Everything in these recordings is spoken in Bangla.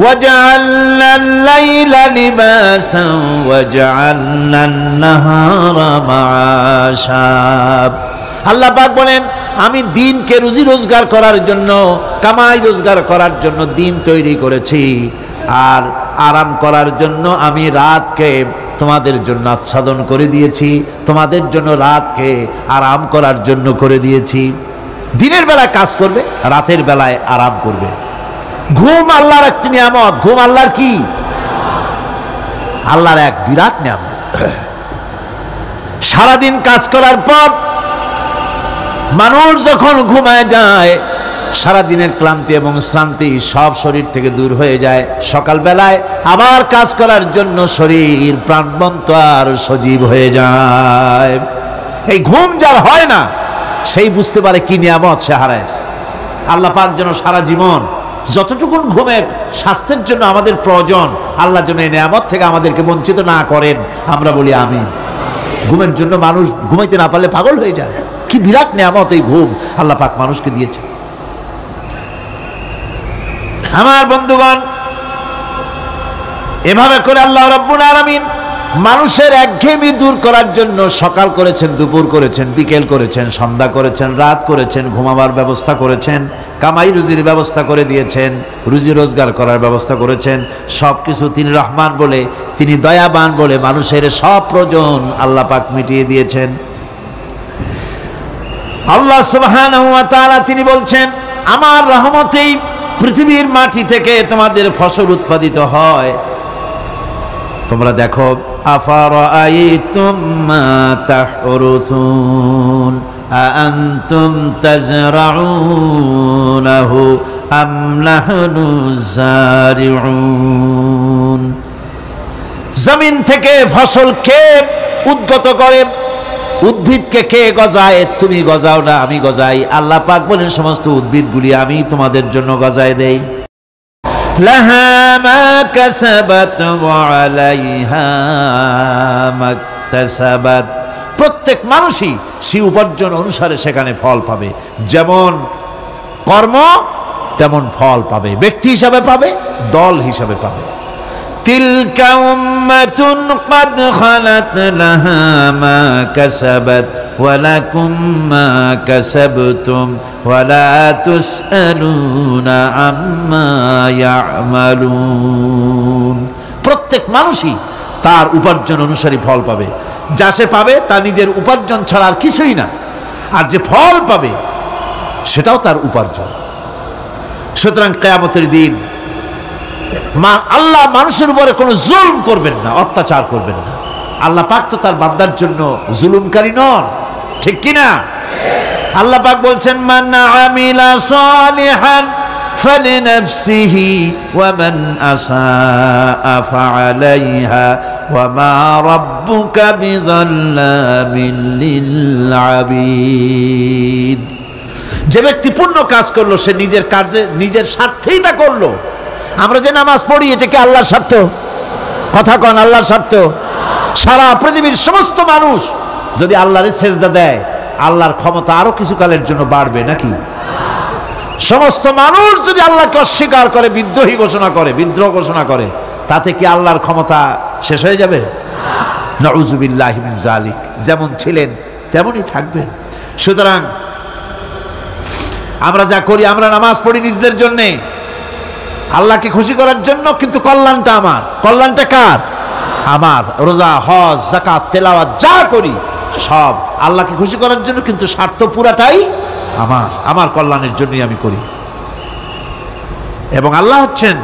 وجعلنا الليل لباسا وجعلنا النهار معاشا। আল্লাহ পাক বলেন আমি দিনকে রুজি রোজগার করার জন্য, কামাই রোজগার করার জন্য দিন তৈরি করেছি, আর আরাম করার জন্য আমি রাতকে তোমাদের জন্য আচ্ছাদন করে দিয়েছি, তোমাদের জন্য রাতকে আরাম করার জন্য করে দিয়েছি। দিনের বেলায় কাজ করবে, রাতের বেলায় আরাম করবে। ঘুম আল্লাহর একটি নিয়ামত। ঘুম আল্লাহর কি? আল্লাহর এক বিরাট নিয়ামত। সারাদিন কাজ করার পর মানুষ যখন ঘুমায় যায়, সারাদিনের ক্লান্তি এবং শ্রান্তি সব শরীর থেকে দূর হয়ে যায়। সকালবেলায় আবার কাজ করার জন্য শরীর প্রাণবন্ত আর সজীব হয়ে যায়। এই ঘুম যার হয় না, সেই বুঝতে পারে কি নিয়ামত সে হারাইছে। আল্লাহ পাক যেন সারা জীবন যতটুকু ঘুমের স্বাস্থ্যের জন্য আমাদের প্রয়োজন, আল্লাহ যেন এই নিয়ামত থেকে আমাদেরকে বঞ্চিত না করেন। আমরা বলি আমিন। ঘুমের জন্য মানুষ ঘুমাইতে না পারলে পাগল হয়ে যায়। কি বিরাট নিয়ামত এই ঘুম আল্লাহ পাক মানুষকে দিয়েছে। আমার বন্ধুগণ, এভাবে করে আল্লাহ রাব্বুল আলামিন মানুষের একঘেয়েমি দূর করার জন্য সকাল করেছেন, দুপুর করেছেন, বিকেল করেছেন, সন্ধ্যা করেছেন, রাত করেছেন, ঘুমাবার ব্যবস্থা করেছেন, কামাই রুজির ব্যবস্থা করে দিয়েছেন, রুজি রোজগার করার ব্যবস্থা করেছেন। সব কিছু তিনি রহমান বলে, তিনি দয়াবান বলে মানুষের সব প্রয়োজন আল্লাহ পাক মিটিয়ে দিয়েছেন। আল্লাহ সুবহানাহু ওয়া তাআলা তিনি বলছেন আমার রহমতেই পৃথিবীর মাটি থেকে তোমাদের ফসল উৎপাদিত হয়। তোমরা দেখো আফারাআইতুম মা তাহরুসুন আআনতুম তাজরাউনাহু আম নাহনুজ জারিউন। জমিন থেকে ফসল কে উদ্গত করে? উদ্ভিদকে কে গজায়? তুমি গজাও না, আমি গজাই। আল্লাহ পাক বলেন সমস্ত উদ্ভিদগুলি আমি তোমাদের জন্য গজায় দেই। লাহা মা কাসাবাত ওয়া আলাইহা মাকতাসাবাত। প্রত্যেক মানুষই সেই উপার্জন অনুসারে সেখানে ফল পাবে। যেমন কর্ম তেমন ফল পাবে। ব্যক্তি হিসাবে পাবে, দল হিসাবে পাবে। তিলকা উম্মাতুন ক্বাদ খালাত লাহা মা কাসাবাত ওয়া লাকুম মা কাসাবতুম ওয়া লা তুসআলুনা আম্মা ইয়ামালুন। প্রত্যেক মানুষই তার উপার্জন অনুসারী ফল পাবে। যা সে পাবে তা নিজের উপার্জন ছাড়া আর কিছুই না, আর যে ফল পাবে সেটাও তার উপার্জন। সুতরাং কিয়ামতের দিন আল্লাহ মানুষের উপরে কোনো জুলম করবেন না, অত্যাচার করবেন না। আল্লাহ পাক তো তার বান্দার জন্য জুলুমকারী নন, ঠিক কিনা? আল্লাহ পাক বলছেন মান আমিলা সালিহান ফালিনাফসিহি ওয়া মান আসাআ ফাআলাইহা ওয়া মা রাব্বুকা বিযাল্লামিন লিল আবিদ। যে ব্যক্তি পূর্ণ কাজ করলো সে নিজের কাজে নিজের স্বার্থেই তা করলো। আমরা যে নামাজ পড়ি এটা কি আল্লাহর স্বার্থ? কথা কন, আল্লাহর স্বার্থ? সারা পৃথিবীর সমস্ত মানুষ যদি আল্লাহরে সেজদা দেয়, আল্লাহর ক্ষমতা আরো কিছু কালের জন্য বাড়বে নাকি? সমস্ত মানুষ যদি আল্লাহকে অস্বীকার করে, বিদ্রোহী ঘোষণা করে, বিদ্রোহ ঘোষণা করে, তাতে কি আল্লাহর ক্ষমতা শেষ হয়ে যাবে? নাউযুবিল্লাহি মিন যালিক। যেমন ছিলেন তেমনই থাকবেন। সুতরাং আমরা যা করি, আমরা নামাজ পড়ি নিজেদের জন্য, আল্লাহকে খুশি করার জন্য, কিন্তু কল্যাণটা আমার। কল্যাণটা কার? আমার। রোজা, হজ, যাকাত, তেলাওয়াত যা করি সব আল্লাহকে খুশি করার জন্য, কিন্তু স্বার্থ পুরাটাই আমার। আমার কল্যাণের জন্যই আমি করি। এবং আল্লাহ হচ্ছেন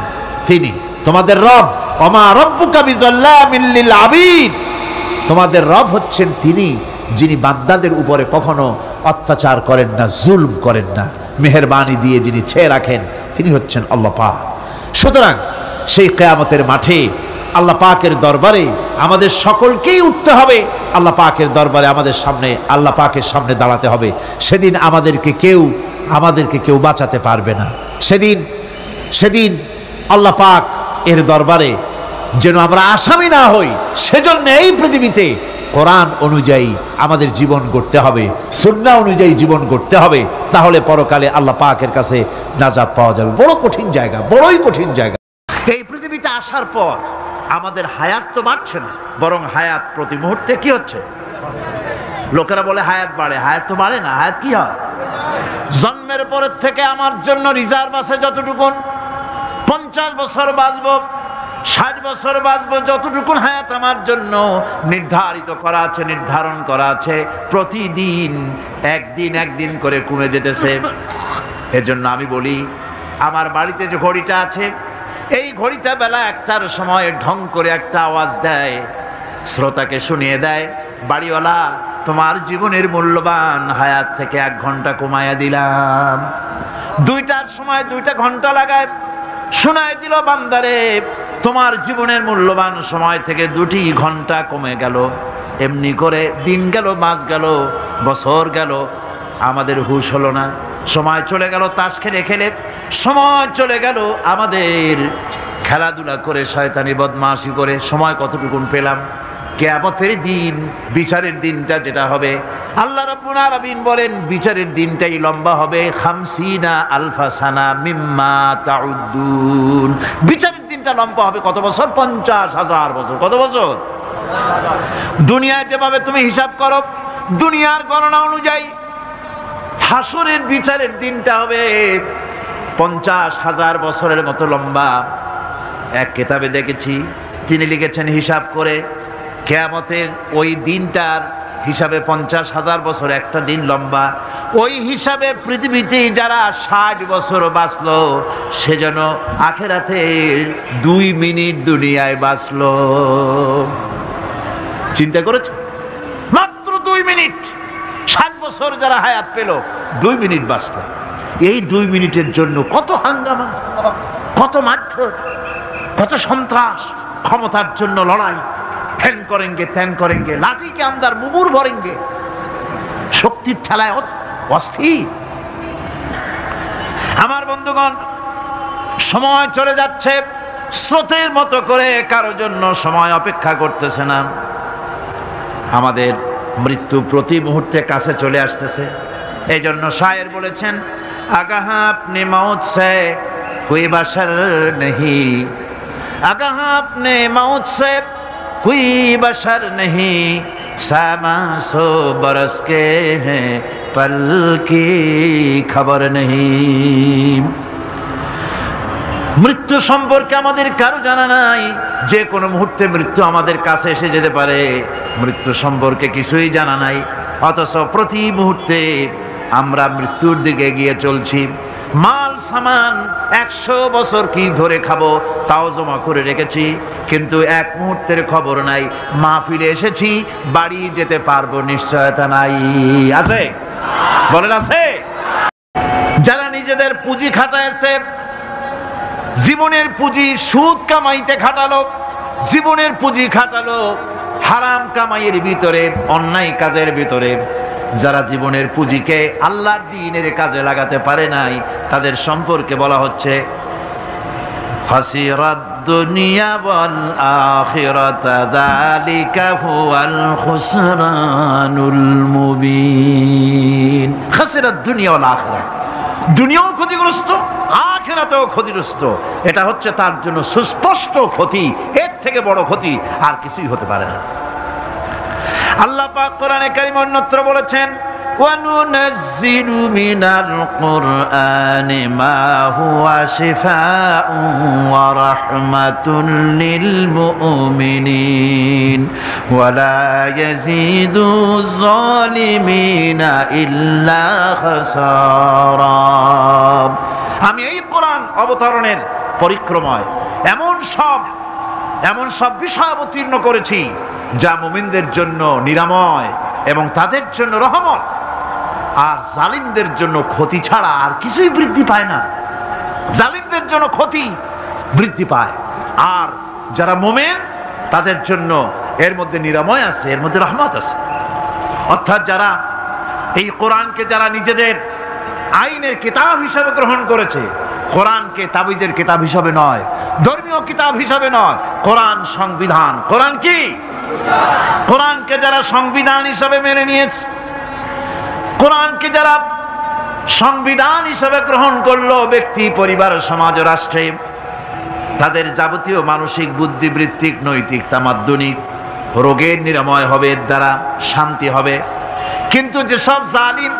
তিনি তোমাদের রব। ওমা রাব্বুকা বিযাল্লামিন লিল আবিদ। তোমাদের রব হচ্ছেন তিনি যিনি বান্দাদের উপরে কখনো অত্যাচার করেন না, জুলম করেন না, মেহেরবানি দিয়ে যিনি ছেয়ে রাখেন তিনি হচ্ছেন আল্লাহ পাক। সুতরাং সেই কিয়ামতের মাঠে আল্লাহ পাকের দরবারে আমাদের সকলকেই উঠতে হবে। আল্লাহ পাকের দরবারে আমাদের সামনে, আল্লাহ পাকের সামনে দাঁড়াতে হবে। সেদিন আমাদেরকে কেউ বাঁচাতে পারবে না। সেদিন আল্লাহ পাক এর দরবারে যেন আমরা আসামি না হই, সেজন্য এই পৃথিবীতে কোরআন অনুযায়ী আমাদের জীবন গড়তে হবে, সুন্নাহ অনুযায়ী জীবন গড়তে হবে। তাহলে পরকালে আল্লাহ পাকের কাছে নাজাত পাওয়া যাবে। বড় কঠিন জায়গা, বড়ই কঠিন জায়গা। এই পৃথিবীতে আসার পর আমাদের হায়াত তো বাড়ছে না, বরং হায়াত প্রতি মুহূর্তে কি হচ্ছে? লোকেরা বলে হায়াত বাড়ে, হায়াত তো বাড়ে না, হায়াত কি হয়? জন্মের পরের থেকে আমার জন্য রিজার্ভ আছে যতটুকুন, 50 বছর বাঁচবো, 60 বছর বাঁচবো, যতটুকুন হায়াত আমার জন্য নির্ধারিত করা আছে, নির্ধারণ করা আছে, প্রতিদিন একদিন করে কমে যেতেছে। এজন্য আমি বলি, আমার বাড়িতে যে ঘড়িটা আছে, এই ঘড়িটা বেলা 1টার সময় ঢং করে একটা আওয়াজ দেয়, শ্রোতাকে শুনিয়ে দেয়, বাড়িওয়ালা তোমার জীবনের মূল্যবান হায়াত থেকে 1 ঘন্টা কমায়া দিলাম। 2টার সময় 2টা ঘন্টা লাগায় শোনায় দিল, বান্দারে তোমার জীবনের মূল্যবান সময় থেকে 2টি ঘন্টা কমে গেল। এমনি করে দিন গেল, মাস গেল, বছর গেল, আমাদের হুঁশ হলো না। সময় চলে গেল তাস খেলে খেলে, সময় চলে গেল আমাদের খেলাধুলা করে, শয়তানি বদমাশি করে। সময় কতটুকুন পেলাম? কিয়ামতের দিন, বিচারের দিনটা যেটা হবে, আল্লাহ রাব্বুল আলামিন বলেন বিচারের দিনটাই লম্বা হবে 50 আলফা সানা মিম্মা তাউদ্দুন। বিচারের দিনটা লম্বা হবে কত বছর? 50,000 বছর। কত বছর? দুনিয়ায় যেভাবে তুমি হিসাব করো, দুনিয়ার গণনা অনুযায়ী হাসরের বিচারের দিনটা হবে 50,000 বছরের মতো লম্বা। এক কিতাবে দেখেছি, তিনি লিখেছেন হিসাব করে, কিয়ামতের ওই দিনটার হিসাবে 50,000 বছর একটা দিন লম্বা। ওই হিসাবে পৃথিবীতে যারা 60 বছর বাঁচলো, সেজন্য আখেরাতে 2 মিনিট দুনিয়ায় বাঁচলো। চিন্তা করেছ? মাত্র 2 মিনিট। 60 বছর যারা হায়াত পেল, 2 মিনিট বাঁচলো। এই 2 মিনিটের জন্য কত হাঙ্গামা, কত মারধর, কত সন্ত্রাস, ক্ষমতার জন্য লড়াই, ফ্যান করেঙ্গে ত্যান করেঙ্গে, লাঠিকে আন্দার মুগুর ভরেঙ্গে, শক্তির ঠেলায় অস্থির। আমার বন্ধুগণ, সময় চলে যাচ্ছে স্রোতের মতো করে, কারো জন্য সময় অপেক্ষা করতেছে না। আমাদের মৃত্যু প্রতি মুহূর্তে কাছে চলে আসতেছে। এই জন্য শায়ের বলেছেন, আগাহা আপনি মৌত সে কোই বাশার নেহি, আগাহা আপনি মৌত সে कोई बशर नहीं, सामा 100 बरस के हैं पल की खबर नहीं। মৃত্যু সম্পর্কে আমাদের কারো জানা নাই। যে কোনো মুহূর্তে মৃত্যু আমাদের কাছে এসে যেতে পারে, মৃত্যু সম্পর্কে কিছুই জানা নাই। অথচ প্রতি মুহূর্তে আমরা মৃত্যুর দিকে এগিয়ে চলছি। মাল সামান 100 বছর কি ধরে খাবো তাও জমা করে রেখেছি, কিন্তু এক মুহূর্তের খবর নাই। মাহফিলে এসেছি, বাড়ি যেতে পারবো নিশ্চয়তা নাই। আছে? বলেন আছে? যারা নিজেদের পুঁজি খাটাইছে, জীবনের পুঁজি সুদ কামাইতে খাটালো, জীবনের পুঁজি খাটালো হারাম কামাইয়ের ভিতরে, অন্যায় কাজের ভিতরে, যারা জীবনের পুঁজিকে আল্লাহর দ্বীনের কাজে লাগাতে পারে নাই, তাদের সম্পর্কে বলা হচ্ছে খাসিরাদ দুনিয়া ওয়াল আখিরাত যালিকা হুয়াল খুসরানুল মুবিন। খাসিরাদ দুনিয়া ওয়াল আখিরাত, দুনিয়াও ক্ষতিগ্রস্ত, আখিরাতেও ক্ষতিগ্রস্ত। এটা হচ্ছে তার জন্য সুস্পষ্ট ক্ষতি। এর থেকে বড় ক্ষতি আর কিছুই হতে পারে না। আল্লাহ পাক কোরআনে কারীমে অন্যত্র বলেছেন, وَنُنَزِّلُ مِنَ الْقُرْآنِ مَا هُوَ شِفَاءٌ وَرَحْمَةٌ لِّلْمُؤْمِنِينَ وَلَا يَزِيدُ الظَّالِمِينَ إِلَّا خَسَارًا। আমি এই কোরআন অবতরণের পরিক্রমায় এমন সব বিষয় অবতীর্ণ করেছি যা মুমিনদের জন্য নিরাময় এবং তাদের জন্য রহমত, আর জালিমদের জন্য ক্ষতি ছাড়া আর কিছুই বৃদ্ধি পায় না। জালিমদের জন্য ক্ষতি বৃদ্ধি পায়, আর যারা মুমিন তাদের জন্য এর মধ্যে নিরাময় আছে, এর মধ্যে রহমত আছে। অর্থাৎ যারা এই কোরআনকে যারা নিজেদের আইনের কিতাব হিসাবে গ্রহণ করেছে, কোরআনকে তাবিজের কিতাব হিসাবে নয়, ধর্মীয় কিতাব হিসাবে নয়, কোরআন সংবিধান। কোরআন কি? কোরআনকে যারা সংবিধান হিসাবে মেনে নিয়েছে, কোরআনকে যারা সংবিধান হিসাবে গ্রহণ করলো ব্যক্তি, পরিবার, সমাজ, রাষ্ট্রে, তাদের যাবতীয় মানসিক, বুদ্ধিবৃত্তিক, নৈতিক, তামাদ্দুনিক রোগের নিরাময় হবে, এর দ্বারা শান্তি হবে। কিন্তু যেসব জালিম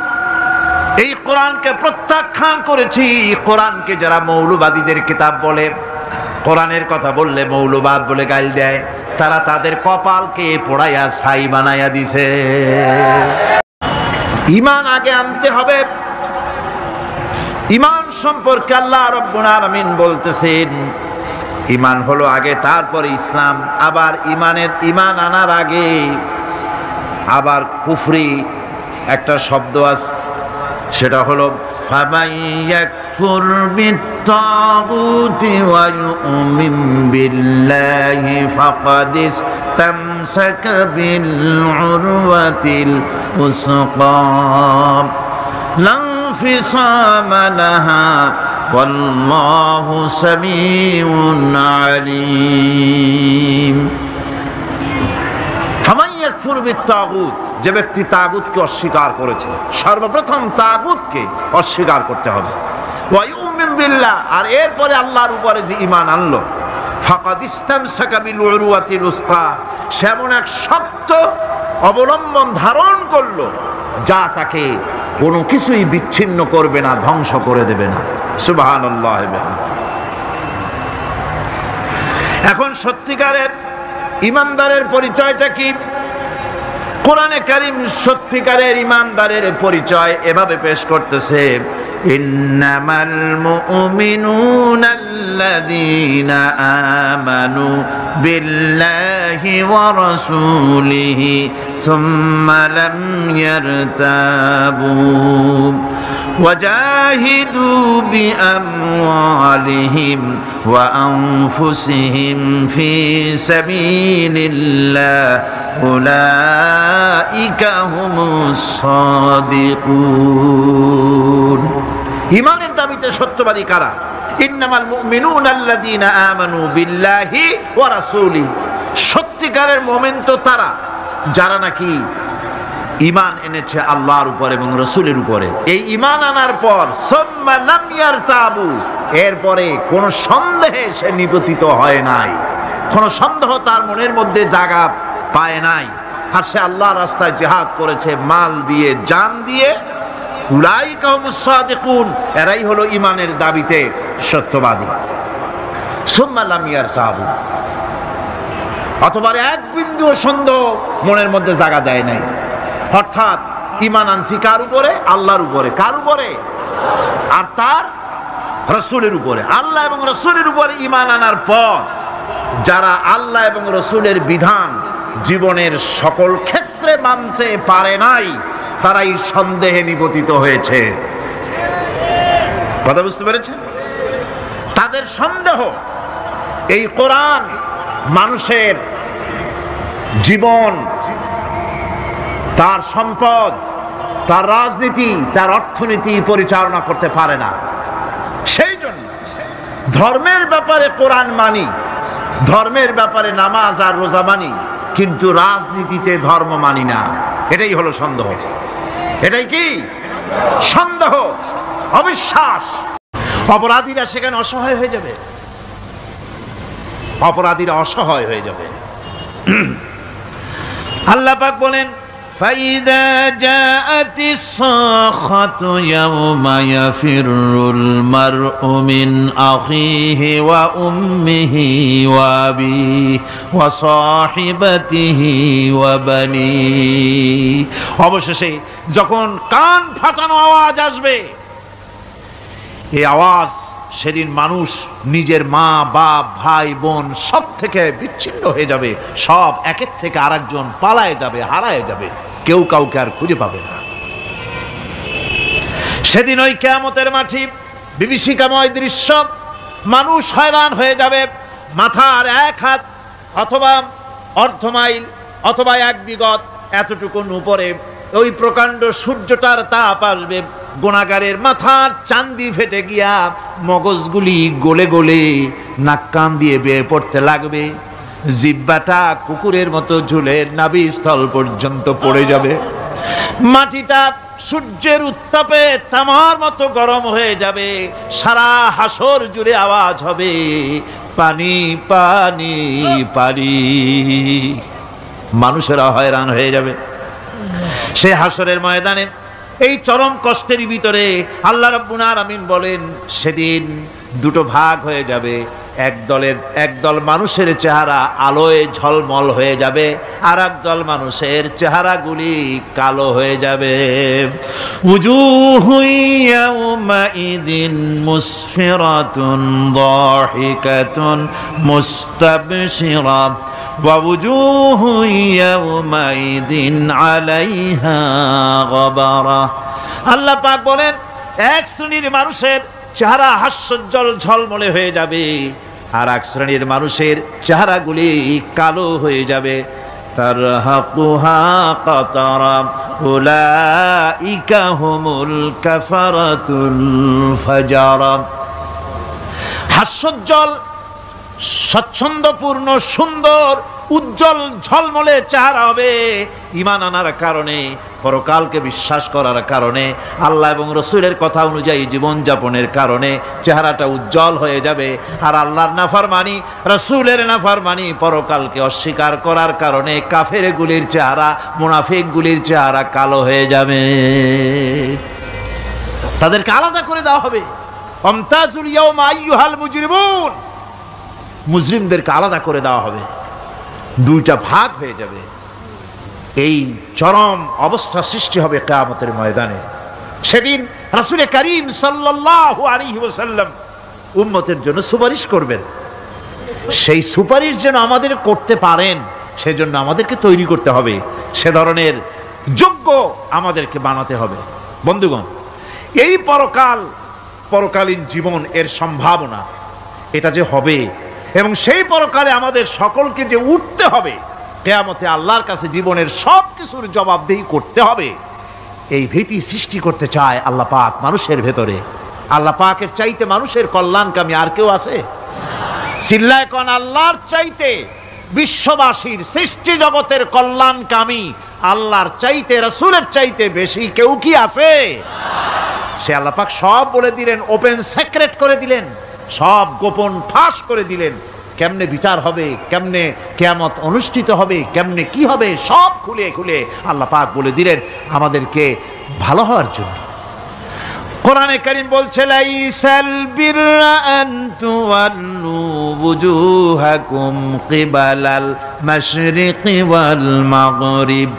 এই কোরআনকে প্রত্যাখ্যান করেছি, কোরআনকে যারা মৌলবাদীদের কিতাব বলে, কোরআনের কথা বললে মৌলবাদ বলে গাল দেয়, তারা তাদের কপালকে পোড়াইয়া ছাই বানাইয়া দিছে। ঈমান আগে আনতে হবে। ঈমান সম্পর্কে আল্লাহ রাব্বুল আলামিন বলতেছেন ঈমান হলো আগে, তারপরে ইসলাম। আবার ঈমান আনার আগে আবার কুফরি একটা শব্দ আছে, সেটা হলো ফামান ইয়াকফুর বিত্তাগুতি ওয়া ইউমিন বিল্লাহি ফাকাদ ইসতামসাকা বিল উরওয়াতিল উসকা লা ইনফিসামা লাহা ওয়াল্লাহু সামিউন আলীম। ফামান ইয়াকফুর বিত্তাগুত, যে ব্যক্তি তাগুতকে অস্বীকার করেছে, সর্বপ্রথম তাগুতকে অস্বীকার করতে হবে। ওয়া ইউমিন বিল্লাহ, আর এরপরে আল্লাহর উপরে যে ঈমান আনলো, ফাকাদ ইসতামসাকা বিল উরওয়াতিল উসকা, সে এমন এক শক্ত অবলম্বন ধারণ করলো যা তাকে কোনো কিছুই বিচ্ছিন্ন করবে না, ধ্বংস করে দেবে না। সুবহানাল্লাহ। এখন সত্যিকারের ঈমানদারের পরিচয়টা কি? কোরআনে কারীম সত্যিকারের ঈমানদারের পরিচয় এভাবে পেশ করতেছে, ইন্নামাল মুমিনুনা আল্লাযীনা আমানু বিল্লাহি ওয়া রাসূলিহি সুম্মা লাম ইয়ারতাবু ওয়াজাহিদু বিআমওয়ালিহিম ওয়া আনফুসিহিম ফি সাবিলিল্লাহ উলাইকা হুমুস সাদিকুন। ঈমানের দাবিতে সত্যবাদী কারা? ইন্নামাল মুমিনুনা আল্লাযীনা আমানু বিল্লাহি ওয়া রাসূলিহি, সত্যিকারের মুমিন তো তারা যারা নাকি ঈমান এনেছে আল্লাহর উপর এবং রাসূলের উপরে। এই ঈমান আনার পর সুম্মা লাম ইয়ারতাবু, এরপরে কোন সন্দেহে সে নিপতিত হয় নাই, কোন সন্দেহ তার মনের মধ্যে জায়গা পায় নাই, আর সে আল্লাহর রাস্তায় জিহাদ করেছে মাল দিয়ে, জান দিয়ে। উলাইকা হুমুস সাদিকুন, এরাই হলো ঈমানের দাবিতে সত্যবাদী। সুম্মা লাম ইয়ারতাবু, অথবা এক বিন্দু সন্দেহ মনের মধ্যে জায়গা দেয় নাই। অর্থাৎ ঈমান আনছি কার উপরে? আল্লাহর উপরে। কার উপরে? আর তার রাসূলের উপরে। আল্লাহ এবং রাসূলের উপরে ঈমান আনার পর যারা আল্লাহ এবং রাসূলের বিধান জীবনের সকল ক্ষেত্রে মানতে পারে নাই, তারাই সন্দেহে নিপতিত হয়েছে। কথা বুঝতে পেরেছেন? তাদের সন্দেহ এই কোরআন মানুষের জীবন, তার সম্পদ, তার রাজনীতি, তার অর্থনীতি পরিচালনা করতে পারে না। সেই জন্য ধর্মের ব্যাপারে কোরআন মানি, ধর্মের ব্যাপারে নামাজ আর রোজা মানি, কিন্তু রাজনীতিতে ধর্ম মানি না। এটাই হলো সন্দেহ। এটাই কি? সন্দেহ, অবিশ্বাস। অপরাধীরা সেখানে অসহায় হয়ে যাবে, অপরাধীরা অসহায় হয়ে যাবে। আল্লাহ পাক বলেন, فَإِذَا جَاءَتِ الصَّاخَّةُ يَوْمَ يَفِرُّ الْمَرْءُ مِنْ أَخِيهِ وَأُمِّهِ وَأَبِيهِ وَصَاحِبَتِهِ وَبَنِيهِ। অবশেষে যখন কান ফাটানো আওয়াজ আসবে, এই আওয়াজ সেদিন মানুষ নিজের মা, বাপ, ভাই, বোন সব থেকে বিচ্ছিন্ন হয়ে যাবে। সব একের থেকে আরেকজন পালায় যাবে, হারায় যাবে, কেউ কাউকে আর খুঁজে পাবে না। সেদিন ওই কিয়ামতের মাঠে বিভীষিকাময় দৃশ্য, মানুষ হয়রান হয়ে যাবে। মাথার এক হাত অথবা অর্ধ মাইল অথবা এক বিগত এতটুকুন উপরে ওই প্রকাণ্ড সূর্যটার তাপ আসবে। গুনাহগারের মাথার চান্দি ফেটে গিয়া মগজগুলি গলে গলে নাক কান দিয়ে বেয়ে পড়তে লাগবে। জিহ্বাটা কুকুরের মতো ঝুলে নাভিস্থল পর্যন্ত পড়ে যাবে। মাটিটা সূর্যের উত্তাপে তামার মতো গরম হয়ে যাবে। সারা হাসর জুড়ে আওয়াজ হবে, পানি পানি পানি। মানুষেরা হয়রান হয়ে যাবে সে হাসরের ময়দানে। এই চরম কষ্টের ভিতরে আল্লাহ রাব্বুল আলামিন বলেন সেদিন দুটো ভাগ হয়ে যাবে। একদল মানুষের চেহারা আলোয় ঝলমল হয়ে যাবে, আর একদল মানুষের চেহারাগুলি কালো হয়ে যাবে। উজুহু ইয়াউমাইদিন মুসফিরাতুন দাহিকাতুন মুস্তাবশিরা ওয়া উজুহু ইয়াউমাইদিন আলাইহা গাবারা। আল্লাহ পাক বলেন এক শ্রেণীর মানুষের চেহারা হাস্যোজ্জ্বল ঝলমলে হয়ে যাবে, আর এক শ্রেণীর মানুষের চেহারাগুলি কালো হয়ে যাবে। তারহাকুহা কাতারা উলাইকা হুমুল কাফারাতুল ফাজারা। হাস্যোজ্জ্বল, স্বচ্ছন্দপূর্ণ, সুন্দর, উজ্জ্বল ঝলমলে চেহারা হবে ঈমান আনার কারণে, পরকালকে বিশ্বাস করার কারণে, আল্লাহ এবং রাসূলের কথা অনুযায়ী জীবনযাপনের কারণে চেহারাটা উজ্জ্বল হয়ে যাবে। আর আল্লাহর নাফরমানি, রাসূলের নাফরমানি, পরকালকে অস্বীকার করার কারণে কাফেরগুলির চেহারা, মুনাফিকগুলির চেহারা কালো হয়ে যাবে। তাদেরকে আলাদা করে দেওয়া হবে। আমতাজুল ইয়াওমা আইয়ুহাল মুজরিমুন, মুজরিমদেরকে আলাদা করে দেওয়া হবে, দুইটা ভাগ হয়ে যাবে। এই চরম অবস্থা সৃষ্টি হবে কিয়ামতের ময়দানে। সেদিন রাসূল করিম সাল্লাল্লাহু আলাইহি ওয়াসাল্লাম উম্মতের জন্য সুপারিশ করবেন। সেই সুপারিশ যেন আমাদের করতে পারেন সেজন্য আমাদেরকে তৈরি করতে হবে, সে ধরনের যোগ্য আমাদেরকে বানাতে হবে। বন্ধুগণ, এই পরকালীন জীবন, এর সম্ভাবনা, এটা যে হবে এবং সেই পরকালে আমাদের সকলকে যে উঠতে হবে, কিয়ামতে আল্লাহর কাছে জীবনের সব কিছুর জবাবদিহি করতে হবে, এই ভীতি সৃষ্টি করতে চায় আল্লাহ পাক মানুষের ভেতরে। আল্লাহ পাকের চাইতে মানুষের কল্যাণকামী আর কেউ আছে? চিল্লায় কোন আল্লাহর চাইতে, বিশ্ববাসীর সৃষ্টি জগতের কল্যাণকামী আল্লাহর চাইতে, রাসূলের চাইতে বেশি কেউ কি আছে? সে আল্লাহ পাক সব বলে দিলেন, ওপেন সিক্রেট করে দিলেন, সব গোপন ফাঁস করে দিলেন। কেমনে বিচার হবে, কেমনে কিয়ামত অনুষ্ঠিত হবে, কেমনে কি হবে, সব খুলে খুলে আল্লাহ পাক বলে দিলেন আমাদেরকে ভালো হওয়ার জন্য। কোরআনে কারীম বলছে লাইসাল বিররা আন তুওয়াল্লু বুজুহাকুম কিবালাল মাশরিকি ওয়াল মাগরিব।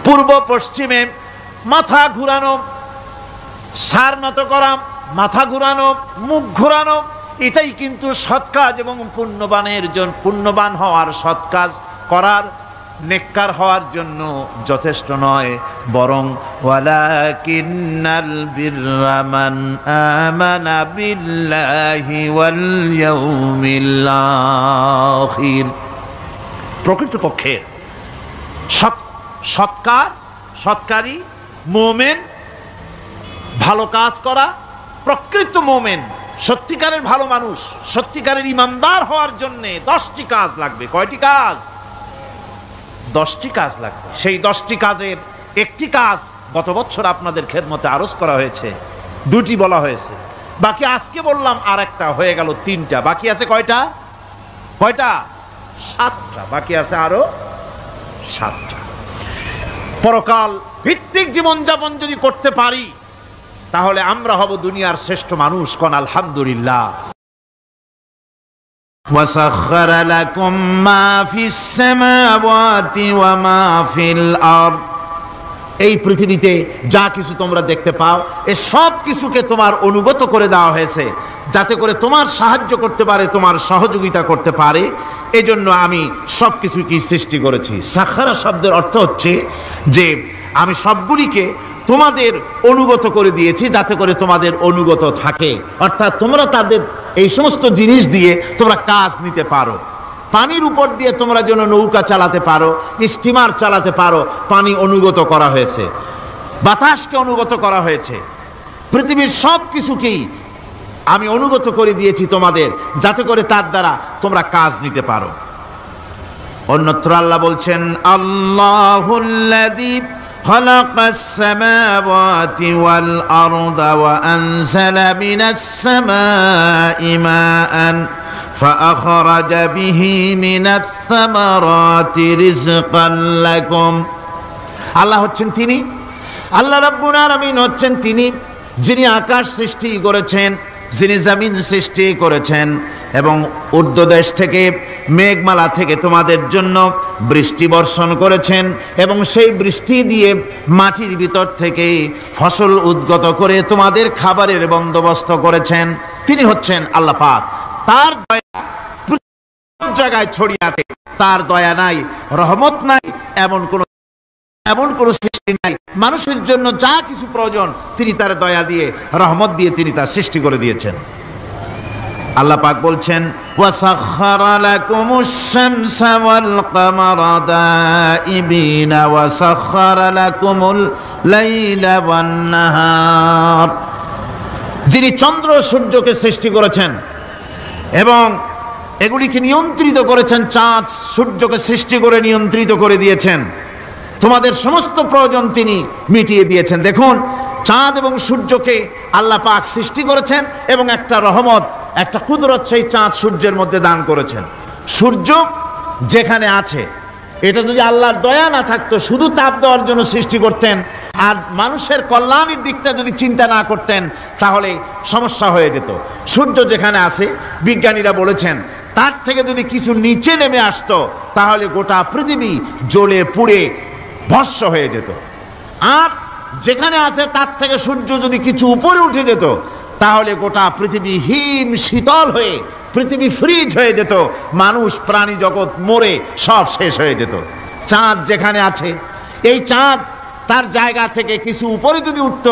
পূর্ব পশ্চিমে মাথা ঘুরানো, সার নত করা, মাথা ঘুরানো, মুখ ঘুরানো, এটাই কিন্তু সৎ কাজ এবং পুণ্যবান হওয়ার, সৎ কাজ করার, নেককার হওয়ার জন্য যথেষ্ট নয়, বরং ওয়ালাকিন্নাল বিররা মান আমানা বিল্লাহি ওয়াল ইয়াউমিল আখির। প্রকৃতপক্ষে সৎকারী মুমিন, ভালো কাজ করা, প্রকৃত মুমিন, সত্যিকারের ভালো মানুষ, সত্যিকারের ইমানদার হওয়ার জন্য 10টি কাজ লাগবে। কয়টি কাজ? 10টি কাজ লাগবে। সেই 10টি কাজের একটি কাজ গত বছর আপনাদের খেদমতে আরজ করা হয়েছে, 2টি বলা হয়েছে, বাকি আজকে বললাম আর একটা, হয়ে গেল 3টা। বাকি আছে কয়টা? 7টা। বাকি আছে আরো 7টা। পরকাল ভিত্তিক জীবনযাপন যদি করতে পারি তাহলে আমরা হব দুনিয়ার শ্রেষ্ঠ মানুষ। কোন আলহামদুলিল্লাহ। وسخر لكم ما في السماوات وما في الأرض। এই পৃথিবীতে যা কিছু তোমরা দেখতে পাও, এ সব কিছুকে তোমার অনুগত করে দেওয়া হয়েছে, যাতে করে তোমার সাহায্য করতে পারে, তোমার সহযোগিতা করতে পারে। এজন্য আমি সব কিছুকে সৃষ্টি করেছি। সাখারা শব্দের অর্থ হচ্ছে যে আমি সবগুলিকে তোমাদের অনুগত করে দিয়েছি, যাতে করে তোমাদের অনুগত থাকে, অর্থাৎ তোমরা তাদের এই সমস্ত জিনিস দিয়ে তোমরা কাজ নিতে পারো। পানির উপর দিয়ে তোমরা যেন নৌকা চালাতে পারো, স্টিমার চালাতে পারো, পানি অনুগত করা হয়েছে, বাতাসকে অনুগত করা হয়েছে, পৃথিবীর সব কিছুকেই আমি অনুগত করে দিয়েছি তোমাদের, যাতে করে তার দ্বারা তোমরা কাজ নিতে পারো। অন্যত্র আল্লাহ বলছেন আল্লাহুল্লাযী খালাকাস সামাওয়াতি ওয়াল আরদা ওয়া আনজালা মিনাস সামাই মাআন فأخرج به من الثمرات رزقا لكم। আল্লাহ হচ্ছেন তিনি, আল্লাহ রাব্বুল আলামিন হচ্ছেন তিনি যিনি আকাশ সৃষ্টি করেছেন, যিনি জমিন সৃষ্টি করেছেন এবং ঊর্ধ্বদেশ থেকে মেঘমালা থেকে তোমাদের জন্য বৃষ্টি বর্ষণ করেছেন এবং সেই বৃষ্টি দিয়ে মাটির ভিতর থেকে ফসল উদ্গত করে তোমাদের খাবারের বন্দোবস্ত করেছেন। তিনি হচ্ছেন আল্লাহ পাক। তার দয়া প্রত্যেক জায়গায় ছড়িয়ে আছে, তার দয়া নাই, রহমত নাই, এমন কোন সৃষ্টি নাই। মানুষের জন্য যা কিছু প্রয়োজন তিনি তার দয়া দিয়ে, রহমত দিয়ে তিনি তার সৃষ্টি করে দিয়েছেন। আল্লাহ পাক বলছেন ওয়াসাখখারা লাকুমুশ শামসা ওয়াল কামারা দাইবিনা ওয়াসাখখারা লাকুমুল লাইলা ওয়ান নাহার। যিনি চন্দ্র সূর্যকে সৃষ্টি করেছেন এবং এগুলিকে নিয়ন্ত্রিত করেছেন, চাঁদ সূর্যকে সৃষ্টি করে নিয়ন্ত্রিত করে দিয়েছেন, তোমাদের সমস্ত প্রয়োজন তিনি মিটিয়ে দিয়েছেন। দেখুন, চাঁদ এবং সূর্যকে আল্লাহ পাক সৃষ্টি করেছেন এবং একটা রহমত, একটা কুদরত সেই চাঁদ সূর্যের মধ্যে দান করেছেন। সূর্য যেখানে আছে, এটা যদি আল্লাহর দয়া না থাকতো, শুধু তাপ দেওয়ার জন্য সৃষ্টি করতেন আর মানুষের কল্যাণের দিকটা যদি চিন্তা না করতেন তাহলে সমস্যা হয়ে যেত। সূর্য যেখানে আছে, বিজ্ঞানীরা বলেছেন তার থেকে যদি কিছু নিচে নেমে আসতো তাহলে গোটা পৃথিবী জ্বলে পুড়ে ভস্ম হয়ে যেত। আর যেখানে আছে তার থেকে সূর্য যদি কিছু উপরে উঠে যেত তাহলে গোটা পৃথিবী হিম শীতল হয়ে পৃথিবী ফ্রিজ হয়ে যেত, মানুষ প্রাণী জগৎ মরে সব শেষ হয়ে যেত। চাঁদ যেখানে আছে, এই চাঁদ তার জায়গা থেকে কিছু উপরে যদি উঠত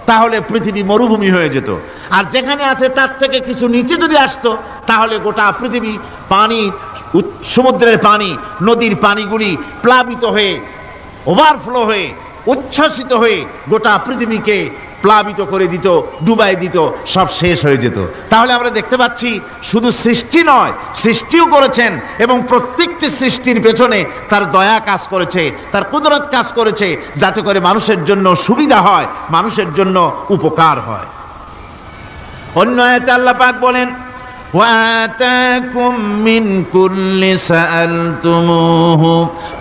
তাহলে পৃথিবী মরুভূমি হয়ে যেত। আর যেখানে আছে তার থেকে কিছু নিচে যদি আসতো তাহলে গোটা পৃথিবী পানি, সমুদ্রের পানি, নদীর পানিগুলি প্লাবিত হয়ে, ওভারফ্লো হয়ে, উচ্ছ্বসিত হয়ে গোটা পৃথিবীকে প্লাবিত করে দিত, ডুবাই দিত, সব শেষ হয়ে যেত। তাহলে আমরা দেখতে পাচ্ছি শুধু সৃষ্টি নয়, সৃষ্টিও করেছেন এবং প্রত্যেকটি সৃষ্টির পেছনে তার দয়া কাজ করেছে, তার কুদরত কাজ করেছে, যাতে করে মানুষের জন্য সুবিধা হয়, মানুষের জন্য উপকার হয়। অন্য আয়াতে আল্লাহ পাক বলেন وآتاكم من كل سألتموه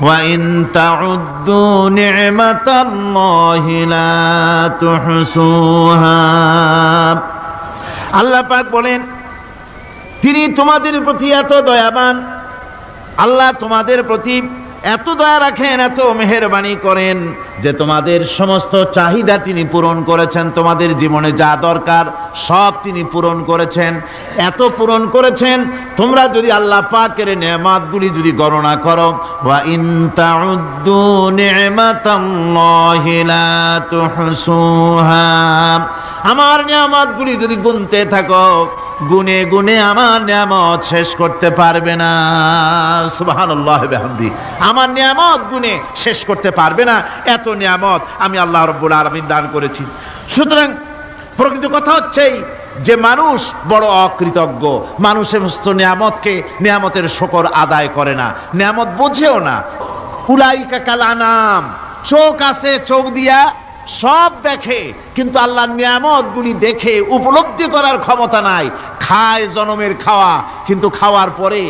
وإن تعدوا نعمة الله لا تحصوها। আল্লাহ পাক বলেন তিনি তোমাদের প্রতি এত দয়াবান, আল্লাহ তোমাদের প্রতি এত দয়া রাখেন, এত মেহেরবানি করেন যে তোমাদের সমস্ত চাহিদা তিনি পূরণ করেছেন। তোমাদের জীবনে যা দরকার সব তিনি পূরণ করেছেন, এত পূরণ করেছেন তোমরা যদি আল্লাহ পাকের নেয়ামতগুলি যদি গণনা করো, ওয়া ইন তাউদ্দু নি'মাতাল্লাহি লা তুহসুহা, আমার নিয়ামতগুলি যদি গুনতে থাকো গুনে গুনে আমার নিয়ামত শেষ করতে পারবে না। সুবহানাল্লাহ বিহামদি, আমার নিয়ামত গুনে শেষ করতে পারবে না, এত নিয়ামত আমি আল্লাহ রাব্বুল আলামিন দান করেছি। সুতরাং প্রকৃত কথা হচ্ছে যে মানুষ বড় অকৃতজ্ঞ, মানুষ সমস্ত নিয়ামতকে, নিয়ামতের শুকর আদায় করে না, নিয়ামত বোঝেও না। উলাইকা কাল আনাম, চোখ আছে, চোখ দিয়া সব দেখে কিন্তু আল্লাহর নিয়ামতগুলি দেখে উপলব্ধি করার ক্ষমতা নাই। খায় জনমের খাওয়া, কিন্তু খাওয়ার পরে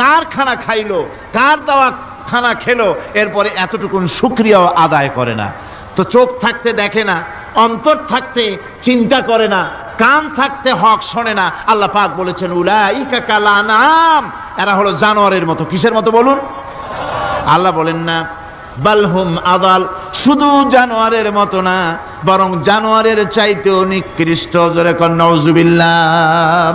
কার খানা খাইলো, কার দেওয়া খানা খেলো, এরপরে এতটুকুন শুকরিয়াও আদায় করে না। তো চোখ থাকতে দেখে না, অন্তর থাকতে চিন্তা করে না, কান থাকতে হক শোনে না। আল্লাহ পাক বলেছেন উলাইকা কাল আনাম, এরা হলো জানোয়ারের মতো। কিসের মতো বলুন? আল্লাহ বলেন না বালহুম আদাল, শুধু জানোয়ারের মতো না, বরং জানোয়ারের চাইতেও নিকৃষ্ট। জোরে কোন নাউজুবিল্লাহ।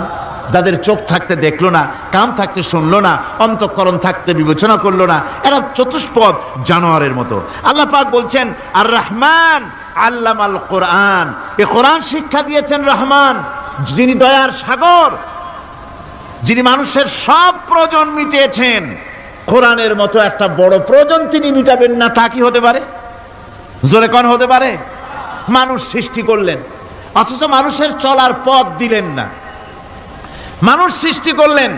যাদের চোখ থাকতে দেখলো না, কান থাকতে শুনলো না, অন্তঃকরণ থাকতে বিবেচনা করলো না, এরা চতুষ্পদ জানোয়ারের মতো। আল্লাহ পাক বলছেন আর রহমান আল্লামাল কোরআন, এ কোরআন শিক্ষা দিয়েছেন রহমান, যিনি দয়ার সাগর, যিনি মানুষের সব প্রয়োজন মিটিয়েছেন। কোরআনের মতো একটা বড় প্রয়োজন তিনি মিটাবেন না, তা কি হতে পারে? জোরে কোন হতে পারে? মানুষ সৃষ্টি করলেন অথচ মানুষের চলার পথ দিলেন না। মানুষ সৃষ্টি করলেন,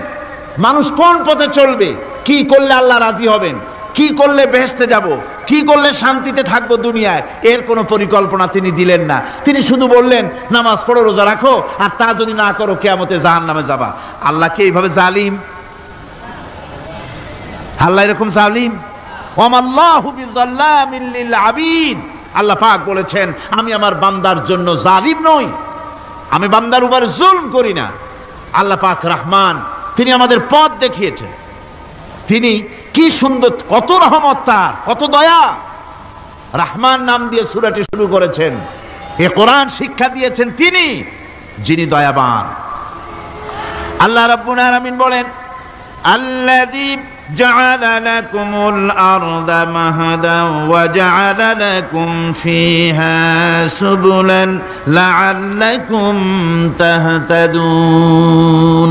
মানুষ কোন পথে চলবে, কি করলে আল্লাহ রাজি হবেন, কি করলে বেহেশতে যাব, কি করলে শান্তিতে থাকবো দুনিয়ায়, এর কোনো পরিকল্পনা তিনি দিলেন না। তিনি শুধু বললেন নামাজ পড়ো, রোজা রাখো, আর তা যদি না করো কিয়ামতে জাহান্নামে যাবা। আল্লাহ কি এইভাবে জালিম? আল্লাহ এরকম জালিম? ওয়ামাল্লাহু বিযাল্লামিল লিল আবিদ। আল্লাহ পাক বলেছেন আমি আমার বান্দার জন্য জালিম নই, আমি বান্দার উপর জুলম করি না। আল্লাহ পাক রহমান, তিনি আমাদের পথ দেখিয়েছেন। তিনি কি সুন্দর, কত রহমত তার, কত দয়া। রহমান নাম দিয়ে সূরাটি শুরু করেছেন। এ কোরআন শিক্ষা দিয়েছেন তিনি, যিনি দয়াবান। আল্লাহ রাব্বুল আলামিন বলেন আল্লাযী জাআলা লাকুমুল আরদা মাহাদান ওয়া জাআলা লাকুম ফীহা সুবুলান লাআল্লাকুম তাহতাদুন।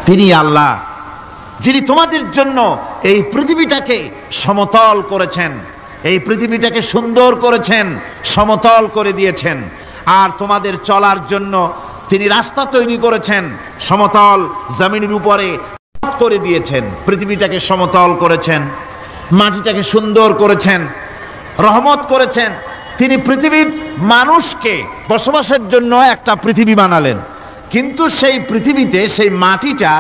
তিনি আল্লাহ যিনি তোমাদের জন্য এই পৃথিবীটাকে সমতল করেছেন, এই পৃথিবীটাকে সুন্দর করেছেন, সমতল করে দিয়েছেন। আর তোমাদের চলার জন্য তিনি রাস্তা তৈরি করেছেন, সমতল জমিনের উপরে করে দিয়েছেন, পৃথিবীটাকে সমতল করেছেন, মাটিটাকে সুন্দর করেছেন, রহমত করেছেন। তিনি পৃথিবীর মানুষকে বসবাসের জন্য একটা পৃথিবী বানালেন, কিন্তু সেই পৃথিবীতে সেই মাটিটা